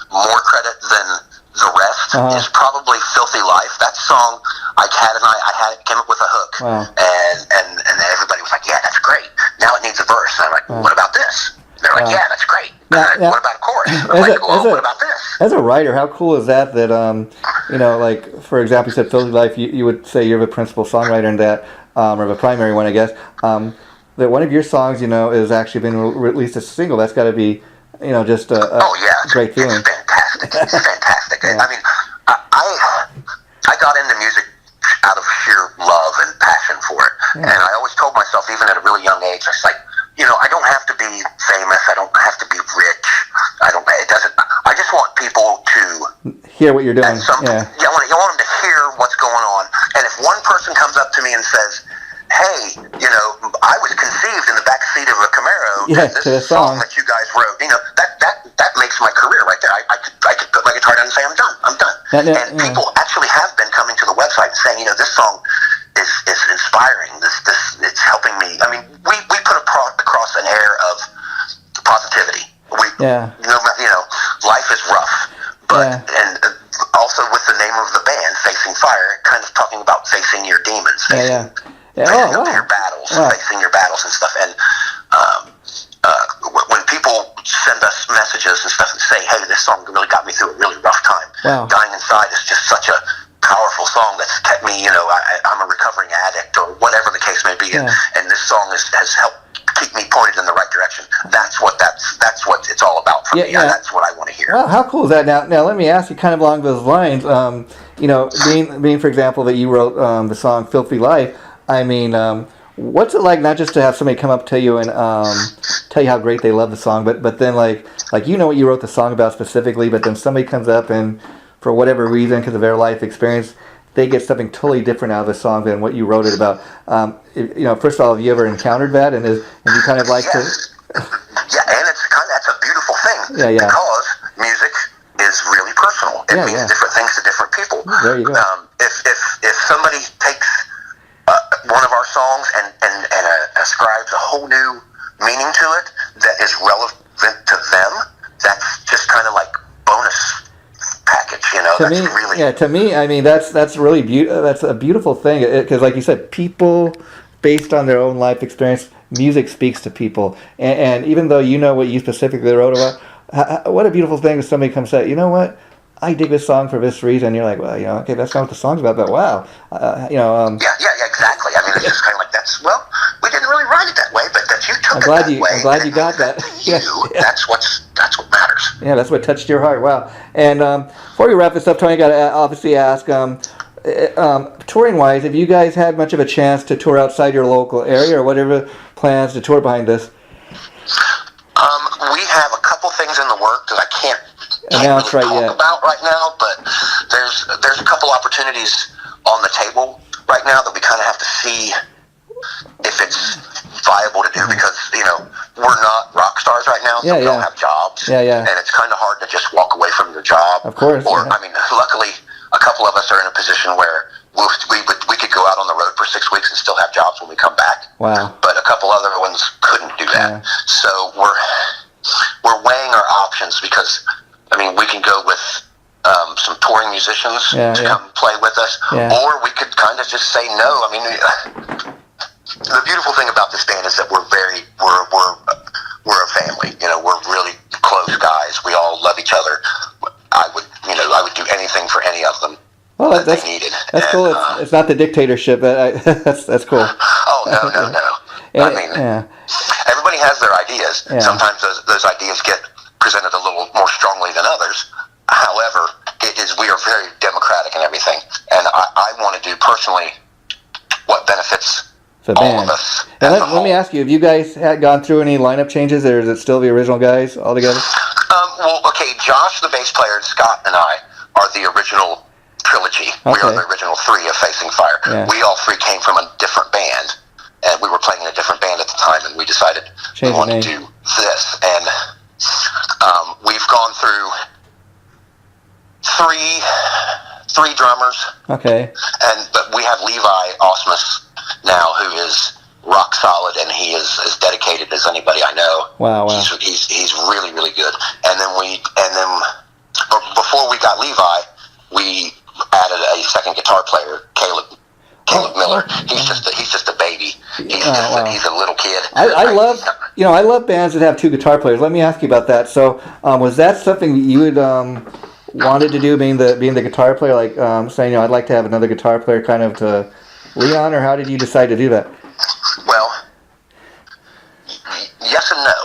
more credit than the rest is probably "Filthy Life." That song, I came up with a hook, wow, and everybody was like, "Yeah, that's great. Now it needs a verse." And I'm like, "What about this?" And they're like, "Yeah, that's great. What about a chorus?" And I'm like, "What about this?" As a writer, how cool is that? That like for example, you said "Filthy Life." You would say you're the principal songwriter in that, or the primary one, I guess. That one of your songs, is actually been released as a single. That's got to be, just a great feeling. It's fantastic. It's fantastic. Yeah. I mean, I got into music out of sheer love and passion for it, and I always told myself, even at a really young age, I was like, I don't have to be famous. I don't have to be rich. I just want people to hear what you're doing. I want them to hear what's going on. And if one person comes up to me and says, "Hey, I was conceived in the back seat of a Camaro. This song that you guys wrote, that makes my career right there. I could put my guitar down and say, I'm done. And people actually have been coming to the website and saying, this song is inspiring. It's helping me. I mean, we put across an air of positivity. Life is rough, but and also with the name of the band, Facing Fire, kind of talking about facing your demons, facing your battles, facing your battles and stuff. And when people send us messages and stuff and say, "Hey, this song really got me through a really rough time," "Dying Inside" is just such a powerful song that's kept me. I'm a recovering addict or whatever the case may be, and this song has helped keep me pointed in the right direction. That's what it's all about for me. That's what I want to hear. Well, how cool is that? Now let me ask you, kind of along those lines. Being for example that you wrote the song "Filthy Life." I mean, what's it like not just to have somebody come up to you and tell you how great they love the song, but then like what you wrote the song about specifically, but then somebody comes up and for whatever reason, because of their life experience, they get something totally different out of the song than what you wrote it about. First of all, have you ever encountered that? And you kind of like to? And that's a beautiful thing. Yeah. Because music is really personal. It means different things to different people. There you go. If somebody takes one of our songs and ascribes a whole new meaning to it that is relevant to them, that's just kind of like bonus package, To me, I mean, that's really that's a beautiful thing, because like you said, people, based on their own life experience, music speaks to people, and even though what you specifically wrote about, what a beautiful thing if somebody comes and says, "You know what, I dig this song for this reason." You're like, well, okay, that's not what the song's about, but wow, exactly. I mean, it's just kind of like we didn't really write it that way, but that you took it that way. I'm glad you got that. That's what matters. Yeah, that's what touched your heart. Wow. And before we wrap this up, Tony, I got to obviously ask, touring-wise, have you guys had much of a chance to tour outside your local area, or whatever plans to tour behind this? We have a couple things in the work that I can't announce really right talk about right now, but there's a couple opportunities on the table right now that we kind of have to see if it's viable to do, because we're not rock stars right now, so we don't have jobs, and it's kind of hard to just walk away from your job. Of course. I mean, luckily a couple of us are in a position where we could go out on the road for 6 weeks and still have jobs when we come back. Wow. But a couple other ones couldn't do that. So we're weighing our options, because I mean, we can go with some touring musicians to come play with us, or we could kind of just say no. I mean, the beautiful thing about this band is that we're a family. You know, we're really close guys. We all love each other. I would do anything for any of them. Well, that's they needed. That's cool. It's not the dictatorship. That's cool. Oh no. I mean, everybody has their ideas. Sometimes those ideas get presented a little more strongly than others. However, we are very democratic and everything, and I want to do personally what benefits all of us. And let me ask you, have you guys gone through any lineup changes, or is it still the original guys all together? Well, okay, Josh, the bass player, and Scott and I are the original trilogy. Okay. We are the original three of Facing Fire. Yeah. We all three came from a different band, and we were playing in a different band at the time, and we decided we wanted to do this. And we've gone through three drummers. Okay. But we have Levi Osmus now, who is rock solid, and he is as dedicated as anybody I know. Wow. He's really, really good. And then before we got Levi, we added a second guitar player, Caleb Miller. He's just a baby. He's a little kid. I love bands that have two guitar players. Let me ask you about that. So, was that something that you would wanted to do, being the guitar player, like saying, I'd like to have another guitar player kind of to lean on, or how did you decide to do that? Well, yes and no.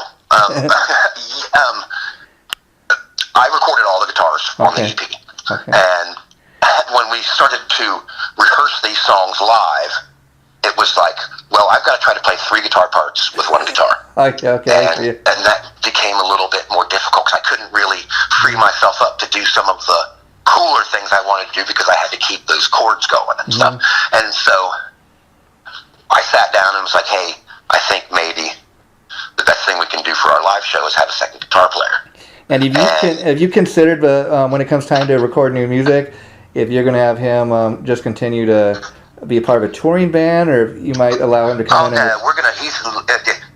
I recorded all the guitars on the EP. Okay. And when we started to rehearse these songs live, it was like, well, I've got to try to play three guitar parts with one guitar. Okay. And that became a little bit more difficult because I couldn't really free myself up to do some of the cooler things I wanted to do because I had to keep those chords going and stuff. And so I sat down and was like, hey, I think maybe the best thing we can do for our live show is have a second guitar player. And have you considered, when it comes time to record new music, if you're going to have him just continue to be a part of a touring band, or you might allow him to come in?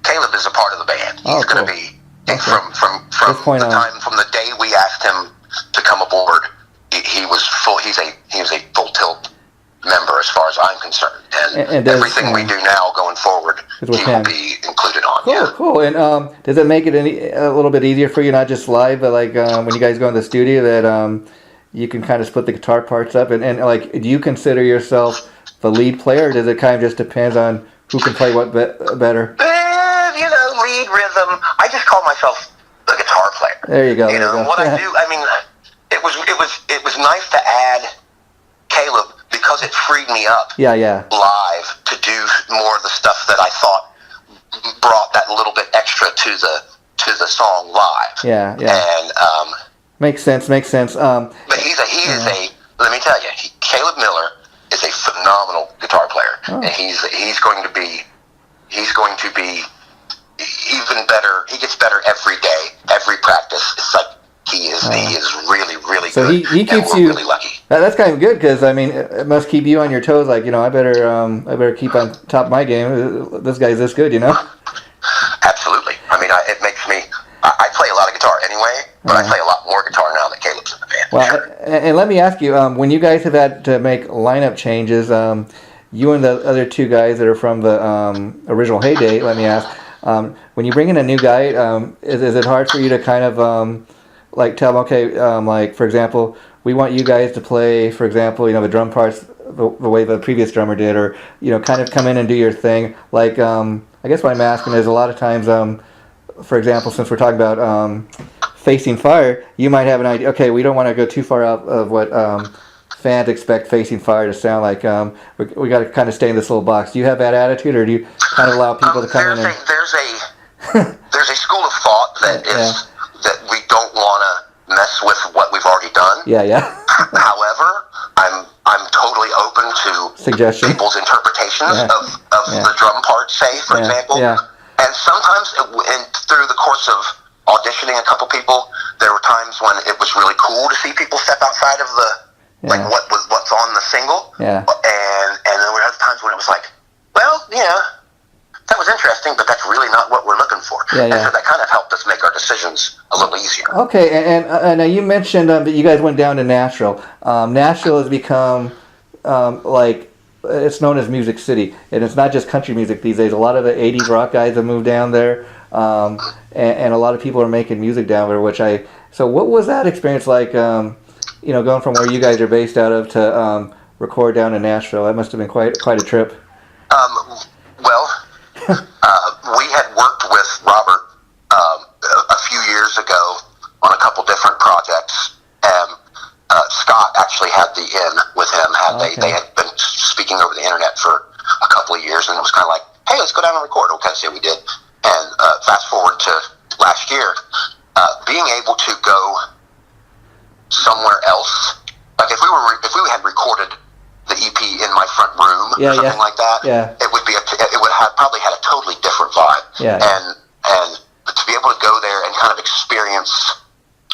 Caleb is a part of the band. He's going to be from the day we asked him to come aboard. He was full. He was a full tilt member as far as I'm concerned, and everything we do now going forward, he will be included on. Cool. And does it make it a little bit easier for you, not just live, but like when you guys go in the studio, that you can kind of split the guitar parts up, and like, do you consider yourself the lead player, or does it kind of just depends on who can play what better? Lead, rhythm. I just call myself the guitar player. There you go. What I do. I mean, it was nice to add Caleb because it freed me up. Live to do more of the stuff that I thought brought that little bit extra to the song live. And makes sense. But he is a. Let me tell you, Caleb Miller is a phenomenal guitar player, and he's going to be even better. He gets better every day, every practice. It's like he is really, really so good. He keeps you really lucky. That's kind of good, because I mean, it must keep you on your toes. Like, I better keep on top of my game. This guy's this good, Absolutely. I mean, it makes me. I play a lot of guitar anyway, but I play a lot more guitar now that Caleb's in the band. Well, and let me ask you, when you guys have had to make lineup changes, you and the other two guys that are from the original heyday, let me ask, when you bring in a new guy, is it hard for you to kind of tell them, okay, like, for example, we want you guys to play, for example, the drum parts the way the previous drummer did, or kind of come in and do your thing? Like, I guess what I'm asking is, a lot of times, for example, since we're talking about Facing Fire, you might have an idea. Okay, we don't want to go too far out of what fans expect Facing Fire to sound like. We got to kind of stay in this little box. Do you have that attitude, or do you kind of allow people to come in? There's a school of thought that we don't want to mess with what we've already done. However, I'm totally open to suggestions, people's interpretations of the drum part, say, for example. And sometimes, through the course of auditioning a couple people, there were times when it was really cool to see people step outside of what's on the single. And there were other times when it was like, well, that was interesting, but that's really not what we're looking for. Yeah, yeah. And so that kind of helped us make our decisions a little easier. Okay, and now you mentioned that you guys went down to Nashville. Nashville has become like, it's known as Music City, and it's not just country music these days. A lot of the 80s rock guys have moved down there, and a lot of people are making music down there, so what was that experience like, going from where you guys are based out of to record down in Nashville? That must have been quite a trip. Well, we had worked with Robert a few years ago on a couple different projects, and Scott actually had the in with him. They had been speaking over the internet for a couple of years, and it was kind of like, hey, let's go down and record. Okay, so we did. And fast forward to last year, being able to go somewhere else, like if we had recorded the EP in my front room or something like that, it would have probably had a totally different vibe. Yeah. And to be able to go there and kind of experience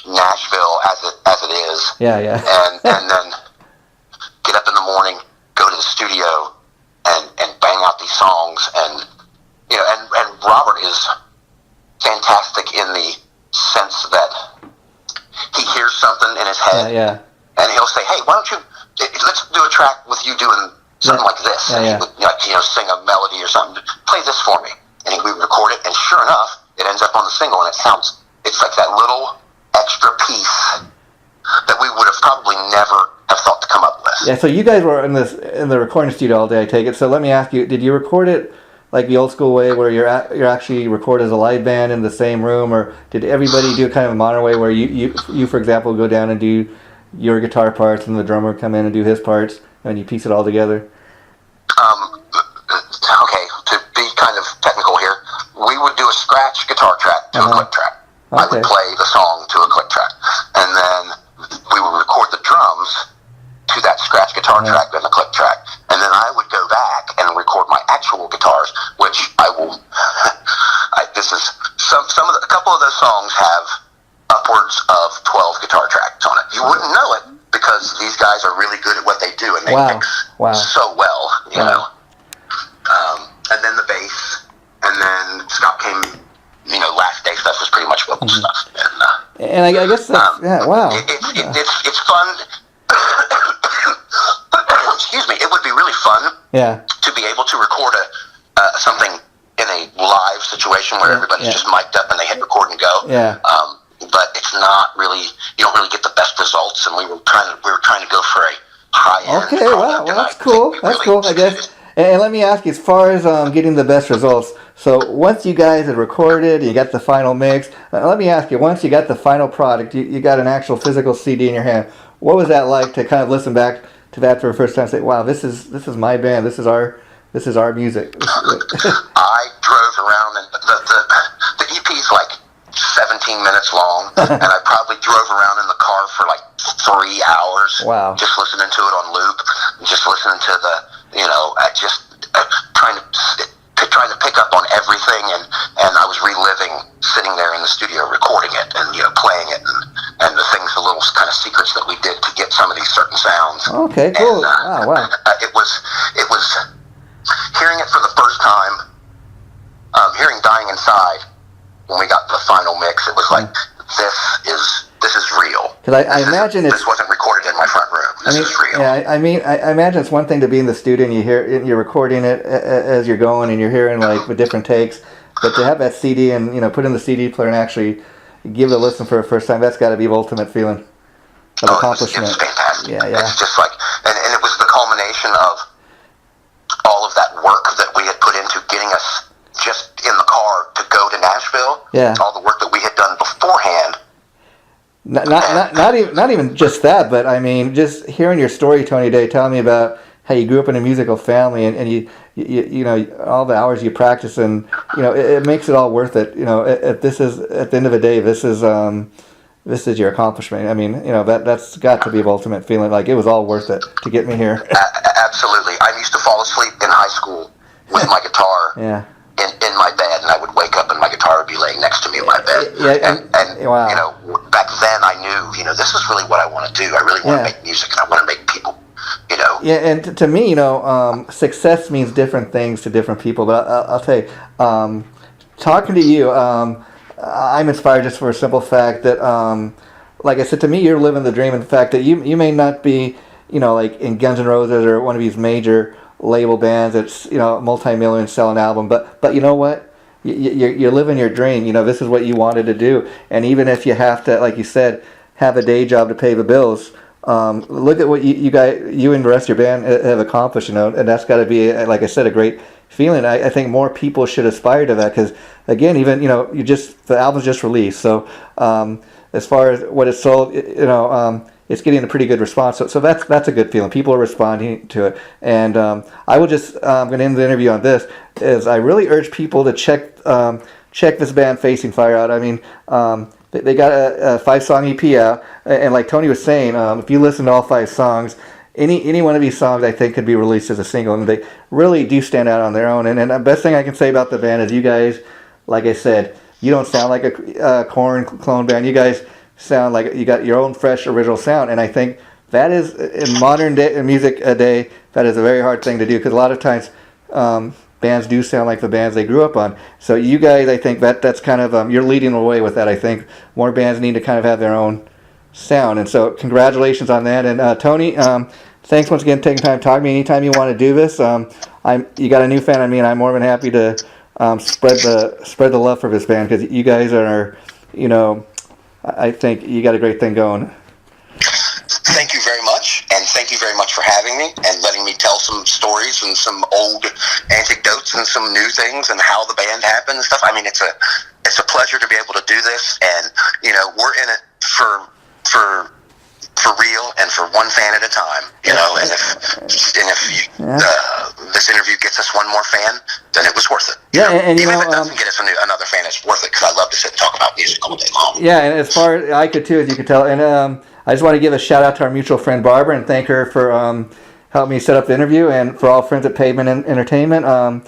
Nashville as it is. Yeah, yeah. and then get up in the morning, go to the studio, and bang out these songs, and Robert is fantastic in the sense that he hears something in his head, and he'll say, "Hey, why don't you let's do a track with you doing something like this?" And he would, sing a melody or something. Play this for me, and we would record it, and sure enough, it ends up on the single, and it's like that little extra piece that we would have probably never have thought to come up with. Yeah, so you guys were in the recording studio all day, I take it. So let me ask you, did you record it like the old school way, where you're actually record as a live band in the same room, or did everybody do kind of a modern way where you for example go down and do your guitar parts and the drummer come in and do his parts and you piece it all together? Okay, to be kind of technical here, we would do a scratch guitar track to a click track. I would play the song to a click track, and then we would record the drums to that scratch guitar track and the click track, and then I would go back and record my actual guitars, which I will. This is a couple of those songs have upwards of 12 guitar tracks on it. You wouldn't know it because these guys are really good at what they do, and they mix so well, you know. And then the bass, and then Scott came. Last day stuff was pretty much vocal stuff, and I guess that's, it's fun. Excuse me. It would be really fun. To be able to record something in a live situation where everybody's just mic'd up and they hit record and go. But it's not really. You don't really get the best results, and we were trying to go for a high end. Okay, well, that's cool. That's cool, I guess. And let me ask you, as far as getting the best results, so once you guys had recorded, you got the final mix, let me ask you, once you got the final product, you got an actual physical CD in your hand, what was that like to kind of listen back to that for the first time and say, wow, this is my band, this is our music? I drove around, and the EP's like 17 minutes long, and I probably drove around in the car for like 3 hours. Wow. Just listening to it on loop, just listening to the, trying to pick up on everything, and I was reliving sitting there in the studio recording it and playing it and the things, the little kind of secrets that we did to get some of these certain sounds. Okay, cool. And, wow. It was hearing it for the first time, hearing Dying Inside when we got the final mix. It was like, this is real. Because I imagine this wasn't recorded in my front room. This is real. Yeah, I imagine it's one thing to be in the studio and you're recording it as you're going and you're hearing like the different takes, but to have that CD and put in the CD player and actually give it a listen for the first time, that's got to be the ultimate feeling of accomplishment. It's fantastic. Yeah. It's just like, and it was the culmination of all of that work that we had put into getting us just in the car to go to Nashville. Yeah. All the work that we had done beforehand. Not even just that, but I mean, just hearing your story, Tony Day, telling me about how you grew up in a musical family, and you all the hours you practice, and it makes it all worth it. At the end of the day, this is your accomplishment. I mean, that's got to be the ultimate feeling. Like it was all worth it to get me here. Absolutely. I used to fall asleep in high school with my guitar. In my bed, and I would wake up and my guitar would be laying next to me in my bed. Wow. Back then I knew, this is really what I want to do. I really want to make music, and I want to make people, Yeah, and to me, success means different things to different people. But I'll tell you, talking to you, I'm inspired just for a simple fact that, like I said, to me, you're living the dream. In the fact that you may not be, like in Guns N' Roses or one of these major label bands that's, multi-million selling album, but you know what? You're living your dream. This is what you wanted to do. And even if you have to, like you said, have a day job to pay the bills, look at what you and the rest of your band have accomplished, and that's got to be, like I said, a great feeling. I think more people should aspire to that because, again, even, the album's just released. So as far as what it's sold, it's getting a pretty good response. So that's a good feeling. People are responding to it. And I will just, I'm going to end the interview on this, is I really urge people to check this band Facing Fire out. I mean, they got a 5-song EP out, and like Tony was saying, if you listen to all 5 songs, any one of these songs I think could be released as a single, and they really do stand out on their own. And the best thing I can say about the band is you guys, like I said, you don't sound like a Korn clone band. You guys sound like you got your own fresh original sound, and I think that is, in modern day music day, that is a very hard thing to do, because a lot of times bands do sound like the bands they grew up on. So you guys, I think that's kind of, you're leading the way with that. I think more bands need to kind of have their own sound, and so congratulations on that. And Tony, thanks once again for taking time to talk to me. Anytime you want to do this, you got a new fan on me, and I'm more than happy to spread the love for this band, because you guys are, I think you got a great thing going. Thank you very much, and thank you very much for having me and letting me tell some stories and some old anecdotes and some new things and how the band happened and stuff. I mean, it's a pleasure to be able to do this, and we're in it for real and for one fan at a time. And if this interview gets us one more fan, then it was worth it. Yeah, and even if it doesn't get us another fan, it's worth it, because I love to sit and talk about music all day long. Yeah, and as far as I could too, as you could tell, and I just want to give a shout out to our mutual friend Barbara and thank her for helping me set up the interview, and for all friends at Pavement Entertainment.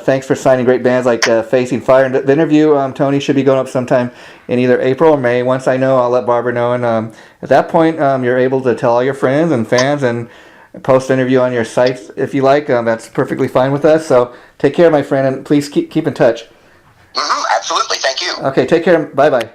Thanks for signing great bands like Facing Fire. And the interview, Tony, should be going up sometime in either April or May. Once I know, I'll let Barbara know. And at that point, you're able to tell all your friends and fans and post the interview on your sites if you like. That's perfectly fine with us. So take care, my friend, and please keep in touch. Absolutely. Thank you. Okay, take care. Bye-bye.